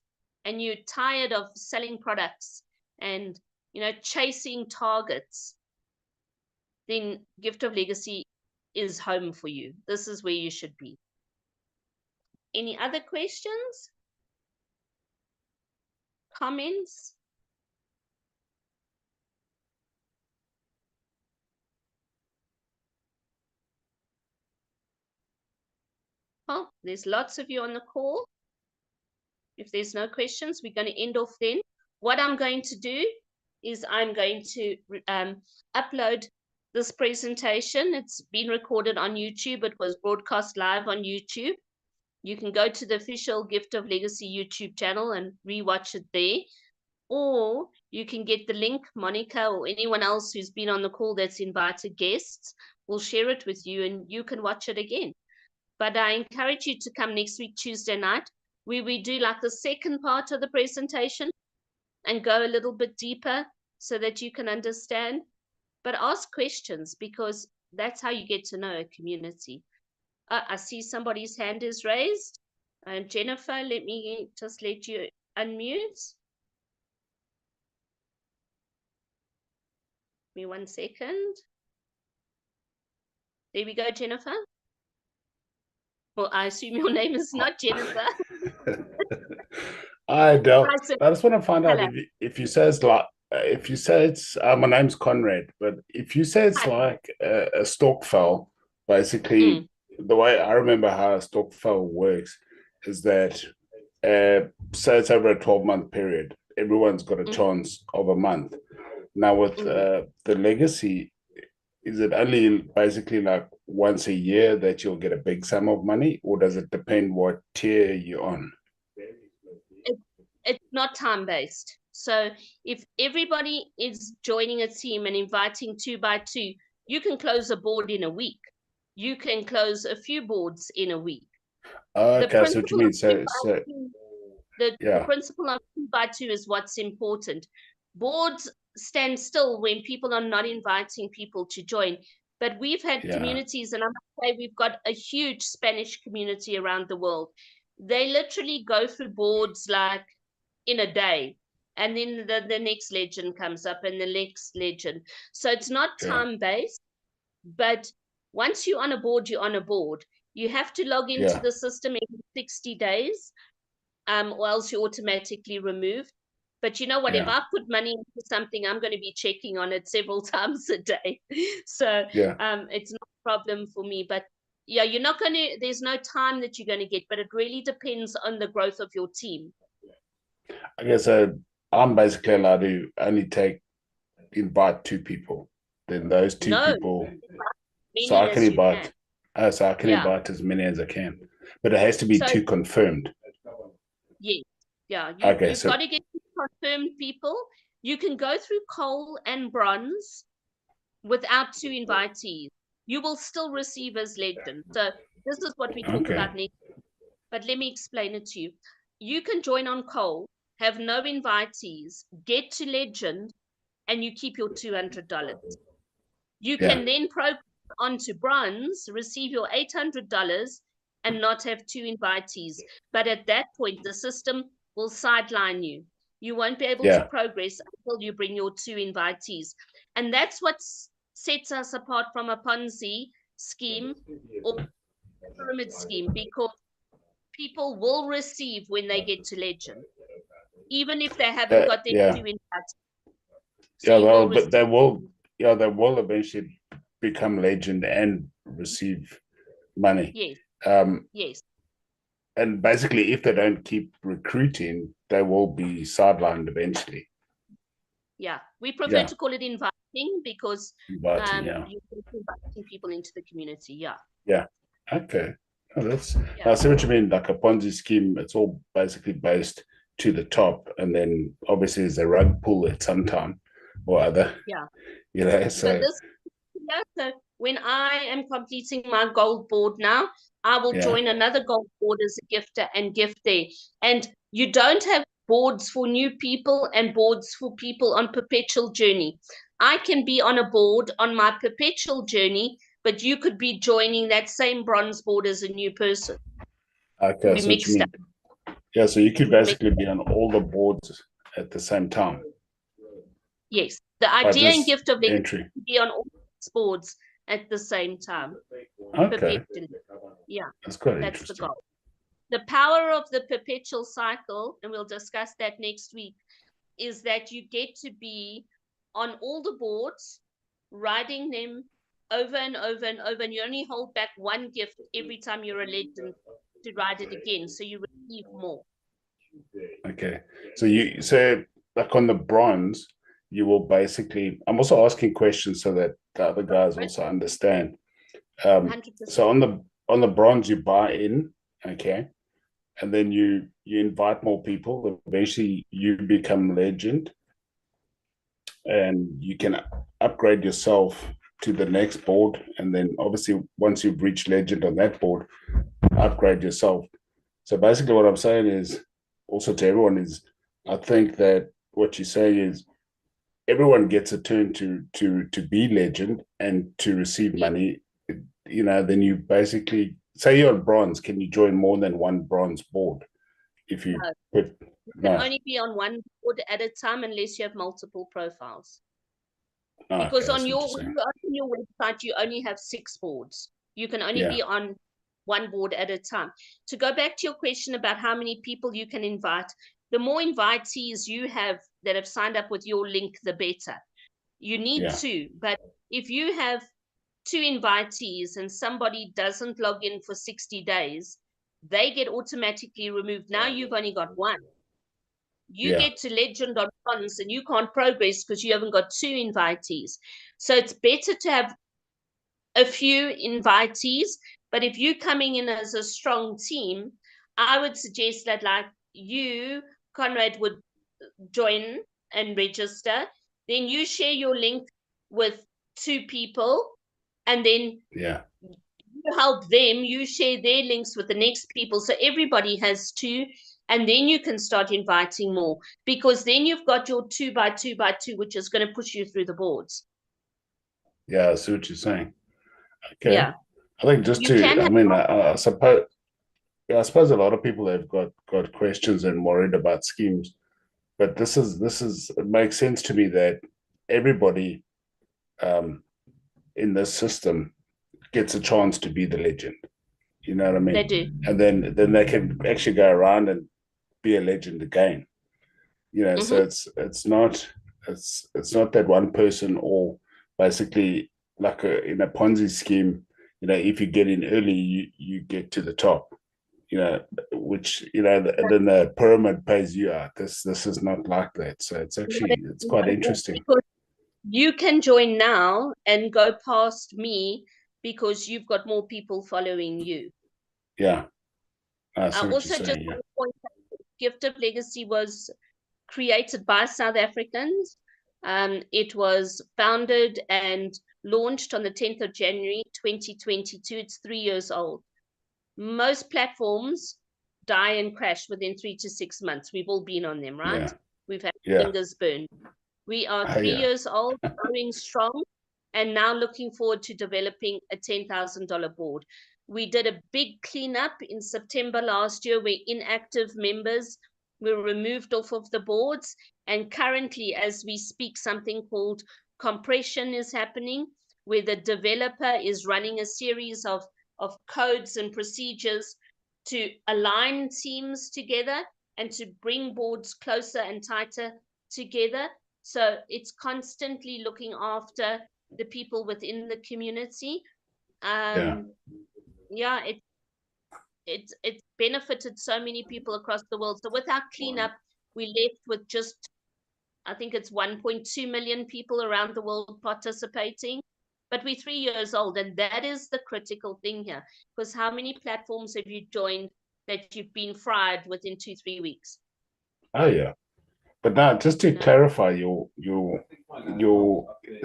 and you're tired of selling products and, you know, chasing targets, then Gift of Legacy is home for you. This is where you should be. Any other questions? Comments? Well, there's lots of you on the call. If there's no questions, we're going to end off then. What I'm going to do is I'm going to upload this presentation. It's been recorded on YouTube. It was broadcast live on YouTube. You can go to the official Gift of Legacy YouTube channel and rewatch it there. Or you can get the link. Monica or anyone else who's been on the call that's invited guests will share it with you and you can watch it again. But I encourage you to come next week, Tuesday night, where we do like the second part of the presentation and go a little bit deeper so that you can understand. But ask questions, because that's how you get to know a community. I see somebody's hand is raised. Jennifer, let me just let you unmute. Give me 1 second. There we go, Jennifer. Well, I assume your name is not Jennifer. I don't. Hi, I just want to find out hello. if you say it's like my name's Conrad, but if you say it's Hi. like a stokvel, basically the way I remember how a stokvel works is that say it's over a 12-month period, everyone's got a chance of a month. Now with the legacy, is it only basically like once a year that you'll get a big sum of money, or does it depend what tier you're on? It's not time-based. So if everybody is joining a team and inviting 2 by 2, you can close a board in a week. You can close a few boards in a week. Okay, so what you mean? The principle of 2 by 2 is what's important. Boards stand still when people are not inviting people to join. But we've had communities, and I must say we've got a huge Spanish community around the world. They literally go through boards like in a day, and then the next legend comes up and the next legend. So it's not time-based, but once you're on a board, you're on a board. You have to log into the system every 60 days, or else you're automatically removed. But you know what? If I put money into something, I'm going to be checking on it several times a day. So it's not a problem for me. But yeah, you're not going to, there's no time that you're going to get, but it really depends on the growth of your team. I guess I'm basically allowed to only invite 2 people. Then those 2 people, so I can invite. So I can invite as many as I can, but it has to be 2 confirmed. Yes, yeah. Okay, you've got to get confirmed people. You can go through coal and bronze without 2 invitees. You will still receive as legend. So this is what we talk about next. But let me explain it to you. You can join on coal, have no invitees, get to legend, and you keep your $200. You can then progress onto bronze, receive your $800, and not have 2 invitees. But at that point, the system will sideline you. You won't be able to progress until you bring your 2 invitees. And that's what sets us apart from a Ponzi scheme or pyramid scheme, because people will receive when they get to legend, even if they haven't got their 2 invitees. So but they will eventually become legend and receive money. Yes. Yes. And basically, if they don't keep recruiting, they will be sidelined eventually. Yeah, we prefer to call it inviting, because you're inviting people into the community. Yeah. Okay. Oh, Yeah. I see what you mean. Like a Ponzi scheme, it's all basically based to the top, and then obviously there's a rug pull at some time or other. Yeah. You know, So so so when I am completing my gold board now, I will yeah. join another gold board as a gifter and gift there. And you don't have boards for new people and boards for people on perpetual journey. I can be on a board on my perpetual journey, but you could be joining that same bronze board as a new person. Okay, We so what you mixed up. mean. Yeah, so you could We mixed, basically be on all the boards at the same time yes. The by idea and this gift of legacy entry. to be on all boards at the same time, Okay, perpetually. Yeah, that's quite that's the interesting. goal. The power of the perpetual cycle, and we'll discuss that next week, is that you get to be on all the boards, riding them over and over and over, and you only hold back one gift every time you're a legend to ride it again, so you receive more. Okay, so you say like on the bronze, you will basically. I'm also asking questions so that the other guys also understand. 100%. So on the bronze, you buy in, okay, and then you invite more people. Eventually, you become legend, and you can upgrade yourself to the next board, and then obviously once you've reached legend on that board, upgrade yourself. So basically, what I'm saying is also to everyone is, I think that what you're saying is everyone gets a turn to be legend and to receive money. You know, then you basically say you're on bronze. Can you join more than one bronze board? If you put You can only be on one board at a time unless you have multiple profiles. Because okay, on when you open your website, you only have 6 boards. You can only be on one board at a time. To go back to your question about how many people you can invite, the more invitees you have that have signed up with your link, the better. You need 2, but if you have 2 invitees and somebody doesn't log in for 60 days, they get automatically removed. Now you've only got 1. You get to legend on bronze and you can't progress because you haven't got 2 invitees. So it's better to have a few invitees, but if you're coming in as a strong team, I would suggest that like you, Conrad, would join and register. Then you share your link with 2 people, and then you help them, you share their links with the next people. So everybody has 2, and then you can start inviting more, because then you've got your 2 by 2 by 2, which is going to push you through the boards. Yeah, I see what you're saying. Okay. Yeah. I think just You can to, I have- mean, I suppose, I suppose a lot of people have got questions and worried about schemes, but this is it makes sense to me that everybody in this system gets a chance to be the legend. You know what I mean? They do. And then they can actually go around and be a legend again. You know, so it's not that one person, or basically like in a Ponzi scheme. You know, if you get in early, you get to the top. You know, which and then the pyramid pays you out. This is not like that. So it's quite interesting. Because you can join now and go past me because you've got more people following you. Yeah. I see what Also, you're just saying, one point, Gift of Legacy was created by South Africans. It was founded and launched on the 10th of January 2022. It's 3 years old. Most platforms die and crash within 3 to 6 months. We've all been on them, right? Yeah. We've had Yeah. fingers burned. We are 3 years old, growing strong, and now looking forward to developing a $10,000 board. We did a big cleanup in September last year where inactive members were removed off of the boards. And currently, as we speak, something called compression is happening, where the developer is running a series of codes and procedures to align teams together and to bring boards closer and tighter together. So it's constantly looking after the people within the community. It's benefited so many people across the world. So with our cleanup, we left with just, I think it's 1.2 million people around the world participating. but we're 3 years old, and that is the critical thing here. Because how many platforms have you joined that you've been fried within 2-3 weeks? Oh yeah. But now, just to No. clarify, your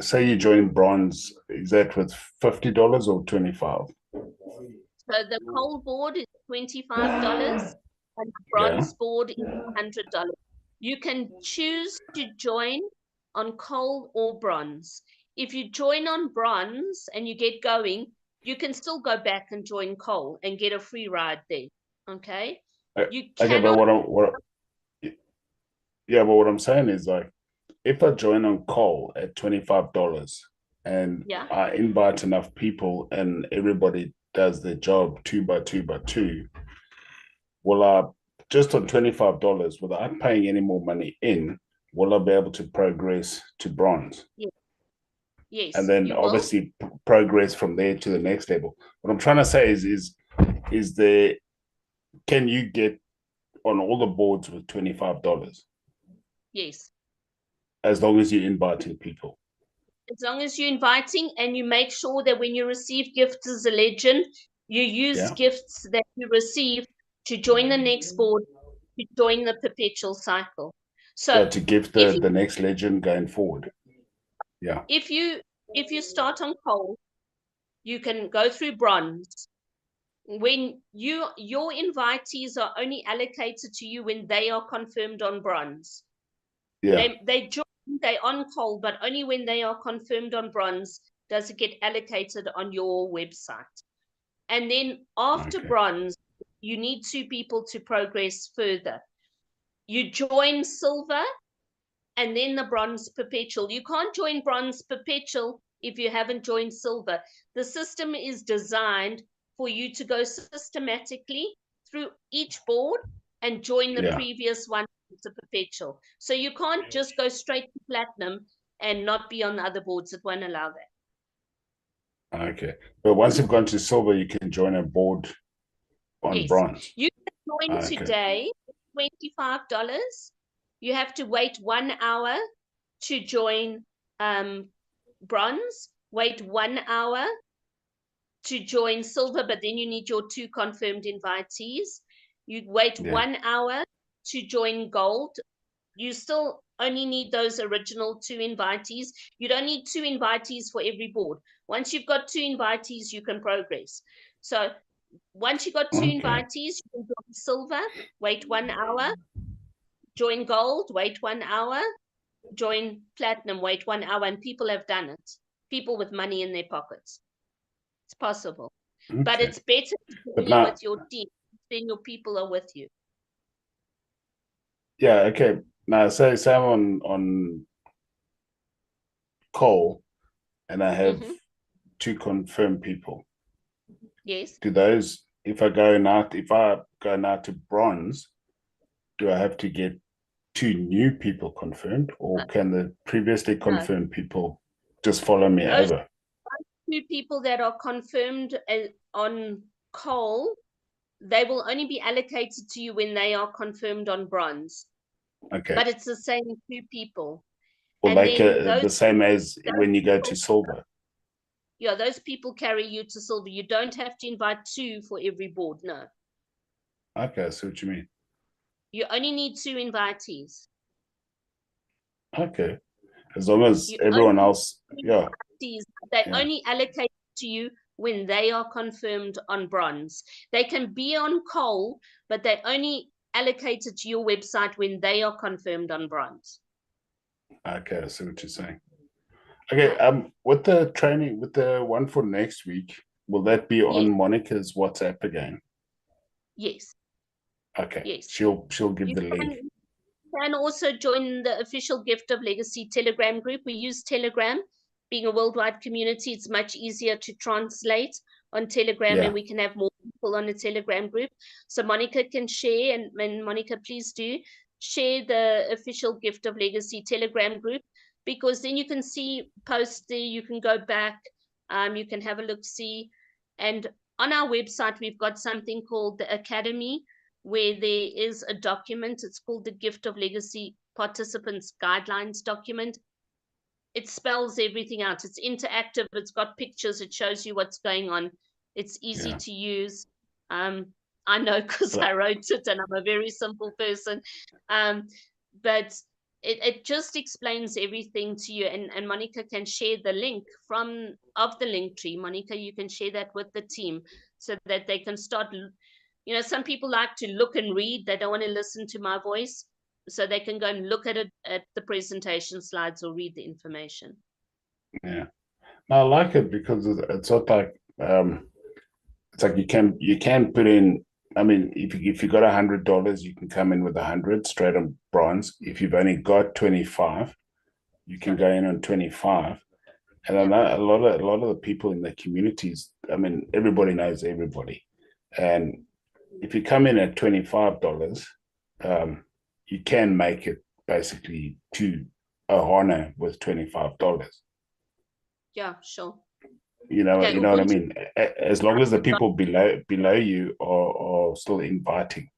say you join bronze, is that with $50 or 25? So the coal board is $25 and the bronze board is $100. You can choose to join on coal or bronze. If you join on bronze and you get going, you can still go back and join coal and get a free ride there. Okay? You Okay, but what I'm saying is, like, if I join on coal at $25 and I invite enough people and everybody does their job 2 by 2 by 2, will I, just on $25, without paying any more money in, will I be able to progress to bronze? Yes. And then obviously progress from there to the next level. What I'm trying to say is there, can you get on all the boards with $25? Yes. As long as you're inviting people. As long as you're inviting and you make sure that when you receive gifts as a legend, you use gifts that you receive to join the next board, to join the perpetual cycle. So to give the next legend going forward. Yeah. If you start on coal, you can go through bronze. When your invitees are only allocated to you when they are confirmed on bronze. Yeah. They join, they on coal, but only when they are confirmed on bronze does it get allocated on your website. And then after bronze, you need 2 people to progress further. You join silver and then the bronze perpetual. You can't join bronze perpetual if you haven't joined silver. The system is designed for you to go systematically through each board and join the previous one to perpetual. So you can't just go straight to platinum and not be on the other boards. It won't allow that. Okay. But once you've gone to silver, you can join a board on bronze. You can join today, $25. You have to wait 1 hour to join bronze, wait 1 hour to join silver, but then you need your 2 confirmed invitees. You wait 1 hour to join gold. You still only need those original 2 invitees. You don't need 2 invitees for every board. Once you've got 2 invitees, you can progress. So once you've got 2 invitees, you can join silver, wait 1 hour, join gold, wait 1 hour, join platinum, wait 1 hour, and people have done it. People with money in their pockets. It's possible. But it's better to be with your team than your people are with you. Yeah, okay. Now say I'm on coal and I have 2 confirmed people. Yes. Do those, if I go now to bronze, do I have to get 2 new people confirmed, or can the previously confirmed people just follow me over? 2 people that are confirmed on coal, they will only be allocated to you when they are confirmed on bronze. Okay. But it's the same 2 people. Or like the same as when you go to silver. Yeah, those people carry you to silver. You don't have to invite 2 for every board, no. Okay, I see what you mean. You only need 2 invitees. Okay. As long as everyone else, They only allocate to you when they are confirmed on bronze. They can be on coal, but they only allocated to your website when they are confirmed on bronze. Okay, I see what you're saying. Okay, with the training, with the one for next week, will that be on Monica's WhatsApp again? Yes. Okay. Yes. She'll give the link. You can also join the official Gift of Legacy Telegram group. We use Telegram. Being a worldwide community, it's much easier to translate on Telegram, and we can have more people on the Telegram group. So Monica can share, and Monica, please do share the official Gift of Legacy Telegram group, because then you can see posts there, you can go back, you can have a look-see. And on our website, we've got something called the Academy, where there is a document. It's called the Gift of Legacy Participants Guidelines document. it spells everything out. It's interactive. It's got pictures. It shows you what's going on. It's easy to use. I know because I wrote it, and I'm a very simple person. But it just explains everything to you. And Monica can share the link of the link tree. Monica, you can share that with the team so that they can start. You know, some people like to look and read. They don't want to listen to my voice. So they can go and look at it at the presentation slides or read the information. Yeah, I like it because it's not like it's like you can put in. I mean, if you got $100, you can come in with 100 straight on bronze. If you've only got 25, you can go in on 25. And I know a lot of the people in the communities. I mean, everybody knows everybody, and if you come in at $25, you can make it basically to Ohana with $25. Yeah, sure. You know what I mean? As long as the people below you are still inviting.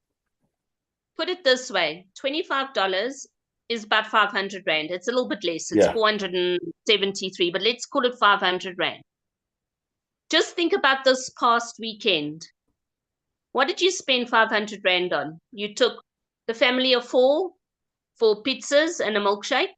Put it this way, $25 is about 500 Rand. It's a little bit less. It's 473, but let's call it 500 Rand. Just think about this past weekend. What did you spend 500 Rand on? You took the family of four for pizzas and a milkshake?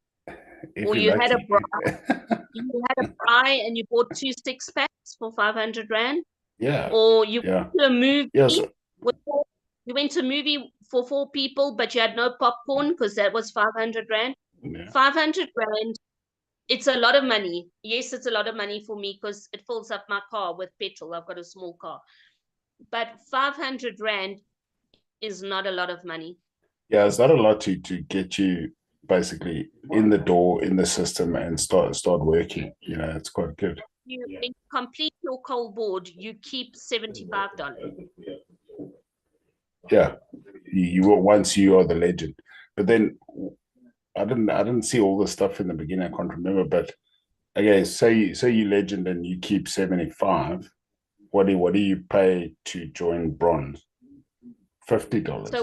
Or you had a braai. You had a braai and you bought 2 6-packs for 500 Rand? Yeah. Or you went to a movie. Yes. You went to a movie for 4 people, but you had no popcorn because that was 500 Rand. Yeah. 500 Rand, it's a lot of money. Yes, it's a lot of money for me because it fills up my car with petrol. I've got a small car. But 500 Rand is not a lot of money. Yeah, it's not a lot to get you basically in the door, in the system, and start working. You know, it's quite good. You complete your cold board, you keep $75. Yeah, you once you are the legend. But then I didn't see all the stuff in the beginning. I can't remember. But okay, say you legend and you keep 75. What do you pay to join bronze? $50. So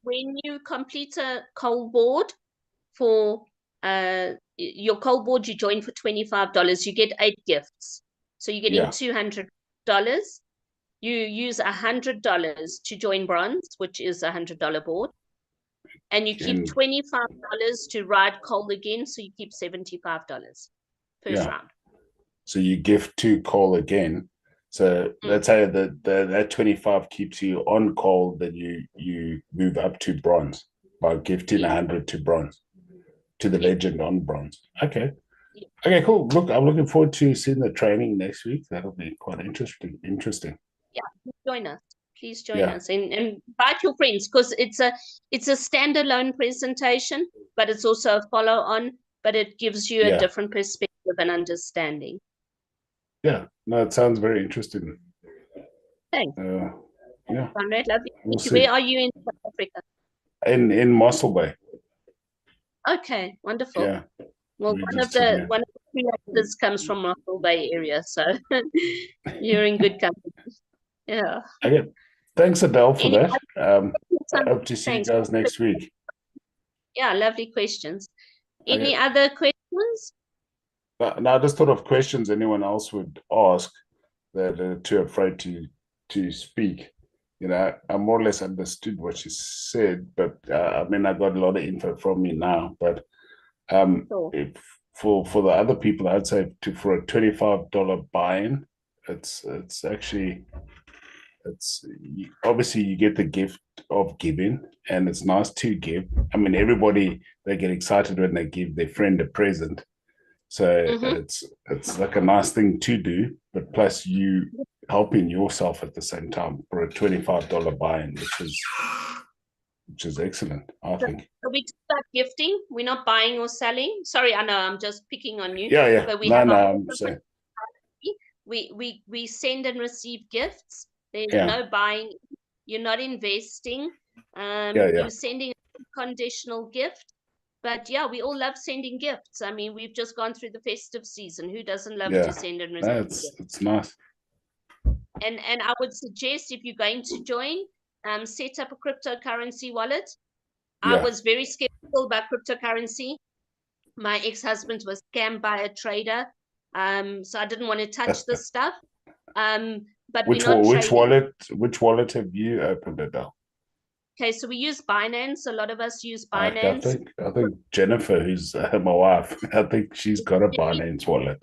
when you complete a cold board for your cold board, you join for $25. You get 8 gifts. So you're getting $200. You use $100 to join bronze, which is $100 board. And you keep $25 to ride coal again, so you keep $75 first round. So you gift to coal again. So let's say that 25 keeps you on coal, then you move up to bronze by gifting 100 to bronze, to the legend on bronze. Okay. Okay, cool. Look, I'm looking forward to seeing the training next week. That'll be quite interesting. Yeah, join us. Please join us and invite your friends because it's a standalone presentation, but it's also a follow on, but it gives you a different perspective and understanding. Yeah, no, it sounds very interesting. Thanks. Yeah. Conrad, lovely. Where are you in South Africa? In Mossel Bay. Okay, wonderful. Yeah. Well, one of the creators comes from Mossel Bay area, so you're in good company. Yeah. Okay. Thanks, Adele, for that. I hope to see you guys next week. Yeah, lovely questions. Any other questions? No, I just thought of questions anyone else would ask that are too afraid to speak. You know, I more or less understood what she said, but I mean, I got a lot of info from you now. But if, for the other people, I'd say for a $25 buy-in, it's actually. Obviously you get the gift of giving, and it's nice to give. I mean, everybody, they get excited when they give their friend a present, so it's like a nice thing to do, but plus you helping yourself at the same time for a $25 buy-in, which is excellent, I think. So we start gifting. We're not buying or selling. Sorry, I know I'm just picking on you. Yeah. But we we send and receive gifts. There's no buying. You're not investing. You're sending a conditional gift. But yeah, we all love sending gifts. I mean, we've just gone through the festive season. Who doesn't love to send and receive gifts? It's nice. And I would suggest if you're going to join, set up a cryptocurrency wallet. I was very skeptical about cryptocurrency. My ex-husband was scammed by a trader, so I didn't want to touch this stuff. But we're not trading. Which wallet have you opened it now? Okay, so we use Binance. A lot of us use I Binance. think Jennifer, who's my wife, I think she's got a Binance wallet.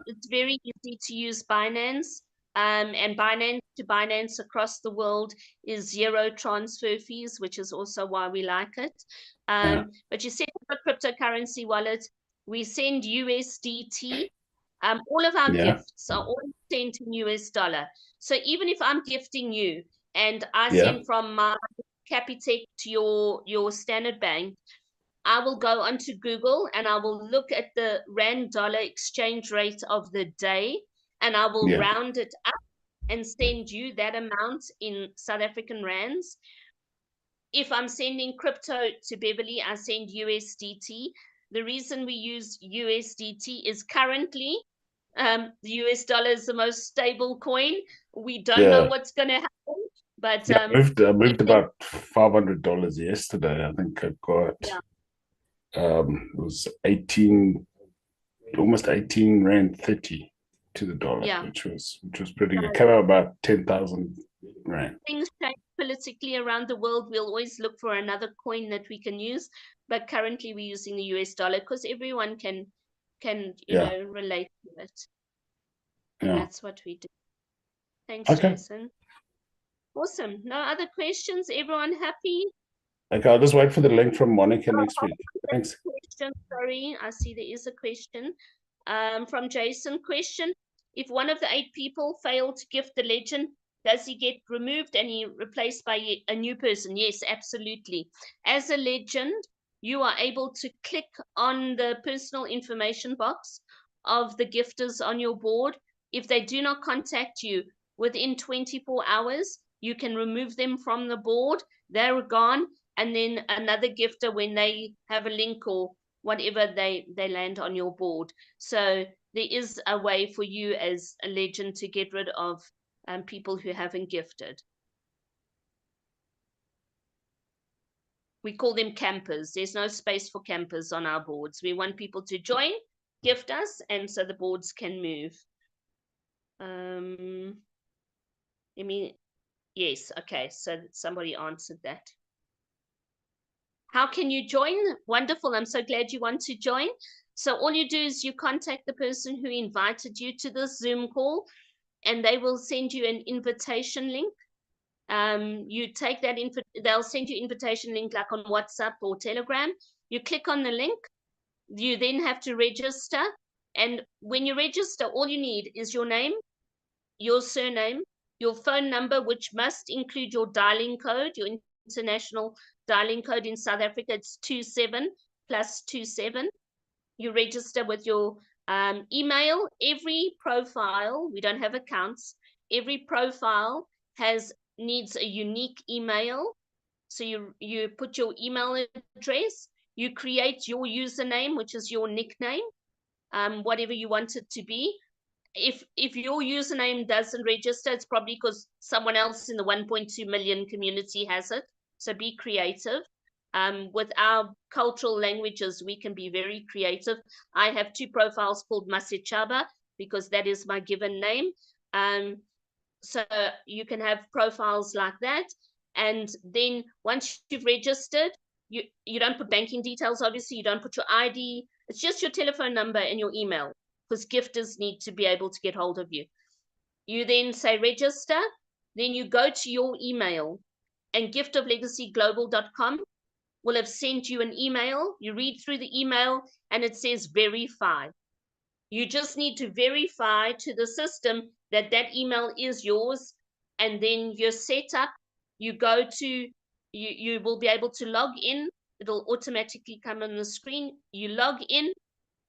It's very easy to use Binance. And Binance to Binance across the world is 0 transfer fees, which is also why we like it. But you set up a cryptocurrency wallet. We send USDT. All of our gifts are all sent in US dollar. So even if I'm gifting you and I send from my Capitec to your Standard Bank, I will go onto Google and I will look at the Rand dollar exchange rate of the day, and I will round it up and send you that amount in South African rands. If I'm sending crypto to Beverly, I send USDT. The reason we use USDT is currently the US dollar is the most stable coin. We don't know what's going to happen, but I moved about $500 yesterday. I think I got it was almost 18 Rand 30 to the dollar, which was pretty good. It came out about 10,000 Rand. Things change politically around the world. We'll always look for another coin that we can use, but currently we're using the US dollar because everyone can you know, relate to it. And that's what we do. Thanks, Jason. Awesome. No other questions? Everyone happy? Okay, I'll just wait for the link from Monica next week. Thanks. Question, sorry, I see there is a question from Jason. Question: if one of the 8 people fail to gift the legend, does he get removed and he replaced by a new person? Yes, absolutely. As a legend, you are able to click on the personal information box of the gifters on your board. If they do not contact you within 24 hours, you can remove them from the board. They're gone. And then another gifter, when they have a link or whatever, they land on your board. So there is a way for you as a legend to get rid of people who haven't gifted. We call them campers. There's no space for campers on our boards. We want people to join, gift us, and so the boards can move. Yes, okay, so somebody answered that. How can you join? Wonderful. I'm so glad you want to join. So all you do is you contact the person who invited you to this Zoom call, and they will send you an invitation link. You take that they'll send you invitation link like on WhatsApp or Telegram. You click on the link. You then have to register. And when you register, all you need is your name, your surname, your phone number, which must include your dialing code, your international dialing code in South Africa. It's 27 plus 27. You register with your email. Every profile, we don't have accounts, every profile needs a unique email. So you put your email address, you create your username, which is your nickname, whatever you want it to be. If your username doesn't register, it's probably because someone else in the 1.2 million community has it. So be creative. With our cultural languages, we can be very creative. I have 2 profiles called Masichaba because that is my given name. So you can have profiles like that. And then once you've registered, you don't put banking details, obviously. You don't put your ID. It's just your telephone number and your email, because gifters need to be able to get hold of you. You then say register, then you go to your email, and giftoflegacyglobal.com will have sent you an email. You read through the email and it says verify. You just need to verify to the system that that email is yours, and then you're set up. You go to, you will be able to log in. It'll automatically come on the screen. You log in,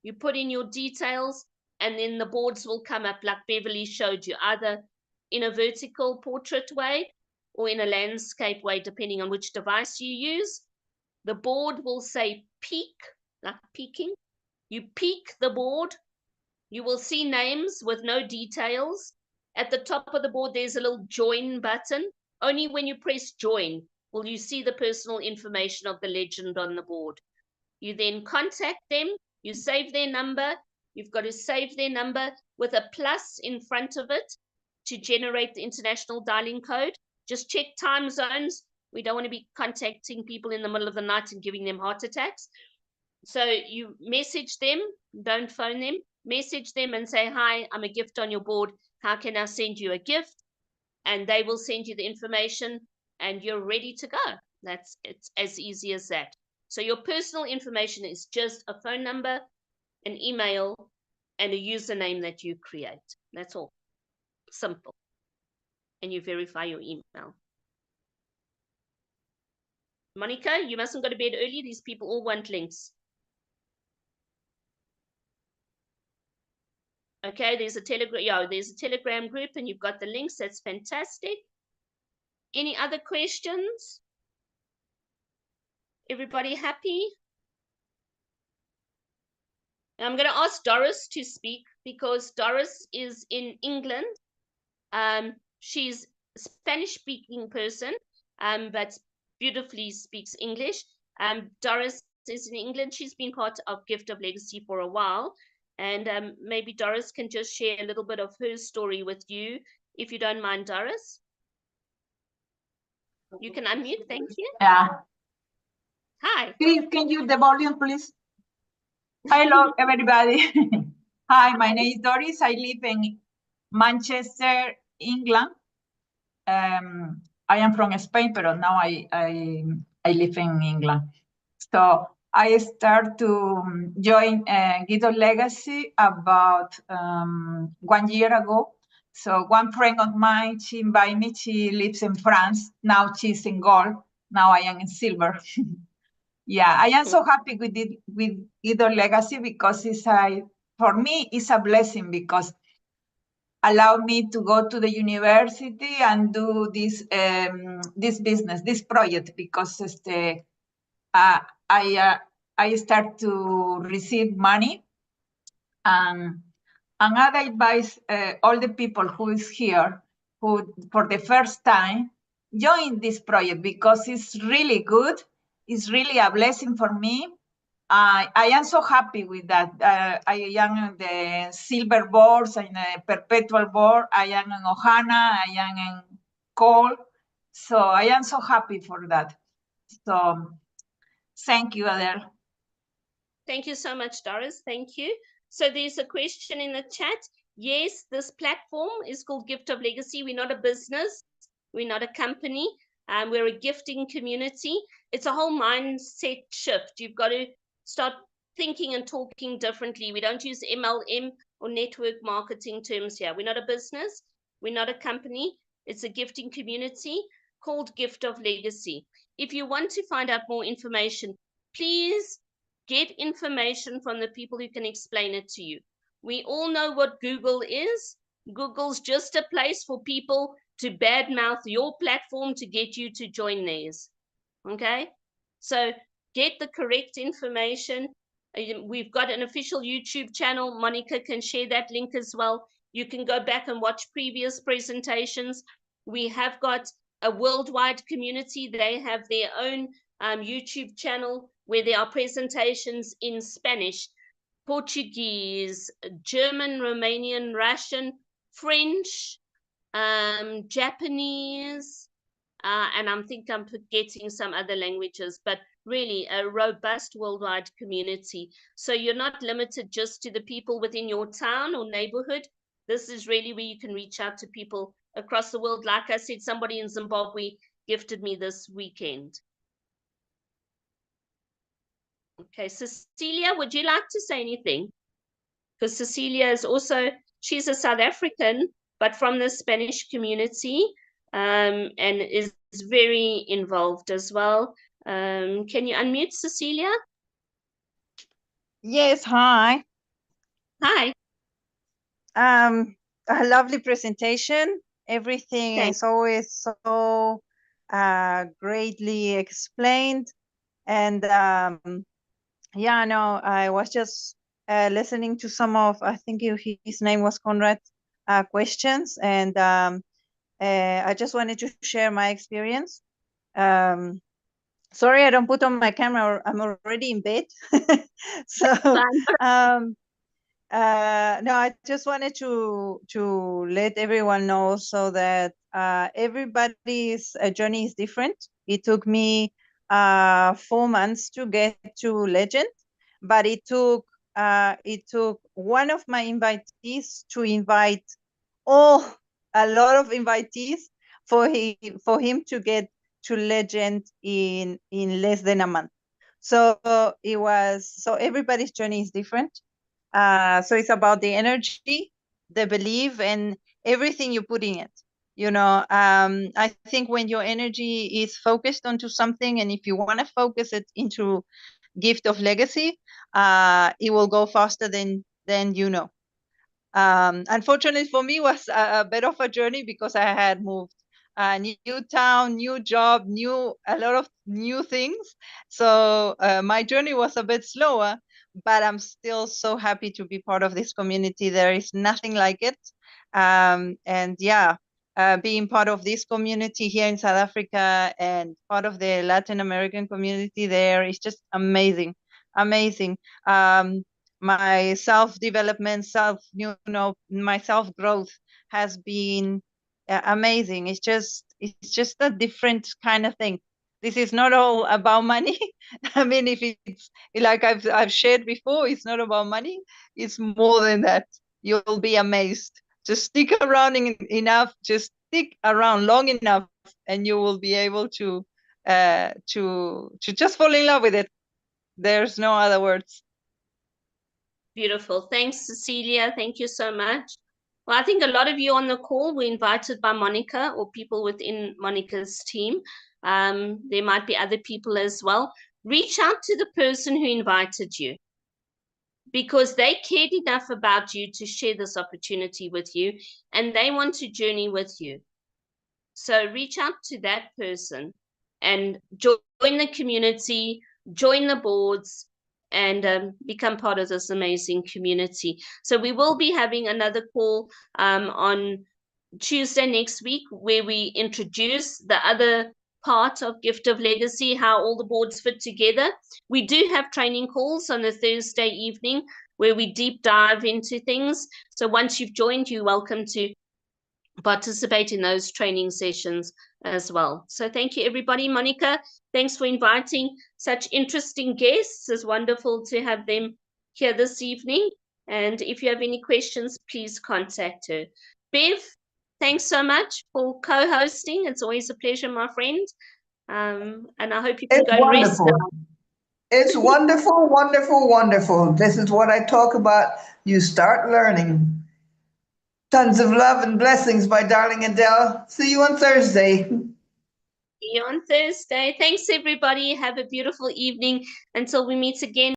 you put in your details, and then the boards will come up like Beverly showed you, either in a vertical portrait way or in a landscape way, depending on which device you use. The board will say peek, like peeking. You peek the board, you will see names with no details. At the top of the board, there's a little join button. Only when you press join will you see the personal information of the legend on the board. You then contact them, you save their number. You've got to save their number with a plus in front of it to generate the international dialing code. Just check time zones. We don't want to be contacting people in the middle of the night and giving them heart attacks. So you message them, don't phone them, message them and say, hi, I'm a gift on your board. How can I send you a gift? And they will send you the information and you're ready to go. It's as easy as that. So your personal information is just a phone number, an email, and a username that you create. That's all. Simple. And you verify your email. Monica, you mustn't go to bed early. These people all want links. Okay, there's a Telegram group and you've got the links. That's fantastic. Any other questions? Everybody happy? I'm going to ask Doris to speak because Doris is in England. She's a Spanish-speaking person, but beautifully speaks English. Doris is in England. She's been part of Gift of Legacy for a while. And maybe Doris can just share a little bit of her story with you, if you don't mind, Doris. You can unmute, thank you. Yeah. Hi. Please, can you the volume, please? Hello, everybody. Hi, my name is Doris. I live in Manchester, England. I am from Spain, but now I live in England. So I start to join Gift of Legacy about 1 year ago. So one friend of mine, she invited me. She lives in France. Now she's in gold. Now I am in silver. Yeah, I am so happy with Gift of Legacy because for me, it's a blessing because allowed me to go to the university and do this business, this project, because I start to receive money, and I advise all the people who is here who for the first time join this project because it's really good. It's really a blessing for me. I am so happy with that. I am in the silver boards and the perpetual board. I am in Ohana. I am in coal. So I am so happy for that. So thank you, Adele. Thank you so much, Doris. Thank you. So there's a question in the chat. Yes, this platform is called Gift of Legacy. We're not a business. We're not a company. We're a gifting community. It's a whole mindset shift. You've got to start thinking and talking differently. We don't use MLM or network marketing terms here. We're not a business. We're not a company. It's a gifting community called Gift of Legacy. If you want to find out more information, please get information from the people who can explain it to you. We all know what Google is. Google's just a place for people to badmouth your platform to get you to join theirs. Okay? So get the correct information. We've got an official YouTube channel. Monica can share that link as well. You can go back and watch previous presentations. We have got a worldwide community. They have their own YouTube channel where there are presentations in Spanish, Portuguese, German, Romanian, Russian, French, Japanese, and I think I'm forgetting some other languages, but really a robust worldwide community. So you're not limited just to the people within your town or neighborhood. This is really where you can reach out to people across the world. Like I said, somebody in Zimbabwe gifted me this weekend. Okay, Cecilia, would you like to say anything? Because Cecilia is also, she's a South African, but from the Spanish community, and is very involved as well. Can you unmute, Cecilia? Yes, hi. Hi. A lovely presentation. Everything Thanks. is always so greatly explained. And yeah, no, I was just listening to some of, I think his name was Conrad, questions. And I just wanted to share my experience. Sorry, I don't put on my camera. I'm already in bed. So, no, I just wanted to let everyone know so that everybody's journey is different. It took me 4 months to get to legend, but it took one of my invitees to invite a lot of invitees for him to get to legend in less than a month. So everybody's journey is different. So it's about the energy, the belief, and everything you put in it. I think when your energy is focused onto something, and if you want to focus it into gift of legacy, it will go faster than you know. Unfortunately for me, was a bit of a journey because I had moved a new town, new job, a lot of new things. So my journey was a bit slower, but I'm still so happy to be part of this community. There is nothing like it. And yeah, being part of this community here in South Africa and part of the Latin American community there is just amazing, amazing. My self-development, my self-growth has been amazing. It's just a different kind of thing. This is not all about money. I mean, if it's like I've shared before, it's not about money. It's more than that. You'll be amazed. Just stick around enough. Just stick around long enough, and you will be able to just fall in love with it. There's no other words. Beautiful. Thanks, Cecilia. Thank you so much. Well, I think a lot of you on the call were invited by Monica or people within Monica's team. There might be other people as well. Reach out to the person who invited you, because they cared enough about you to share this opportunity with you, and they want to journey with you. So reach out to that person and join the community, join the boards, and become part of this amazing community. So we will be having another call on Tuesday next week, where we introduce the other part of Gift of Legacy, how all the boards fit together. We do have training calls on a Thursday evening where we deep dive into things. So once you've joined, you're welcome to participate in those training sessions as well. So thank you, everybody. Monica, thanks for inviting such interesting guests. It's wonderful to have them here this evening. And if you have any questions, please contact her. Bev, thanks so much for co-hosting. It's always a pleasure, my friend. And I hope you can go and rest now. It's wonderful, wonderful, wonderful. This is what I talk about. You start learning. Tons of love and blessings, my darling Adele. See you on Thursday. See you on Thursday. Thanks, everybody. Have a beautiful evening until we meet again.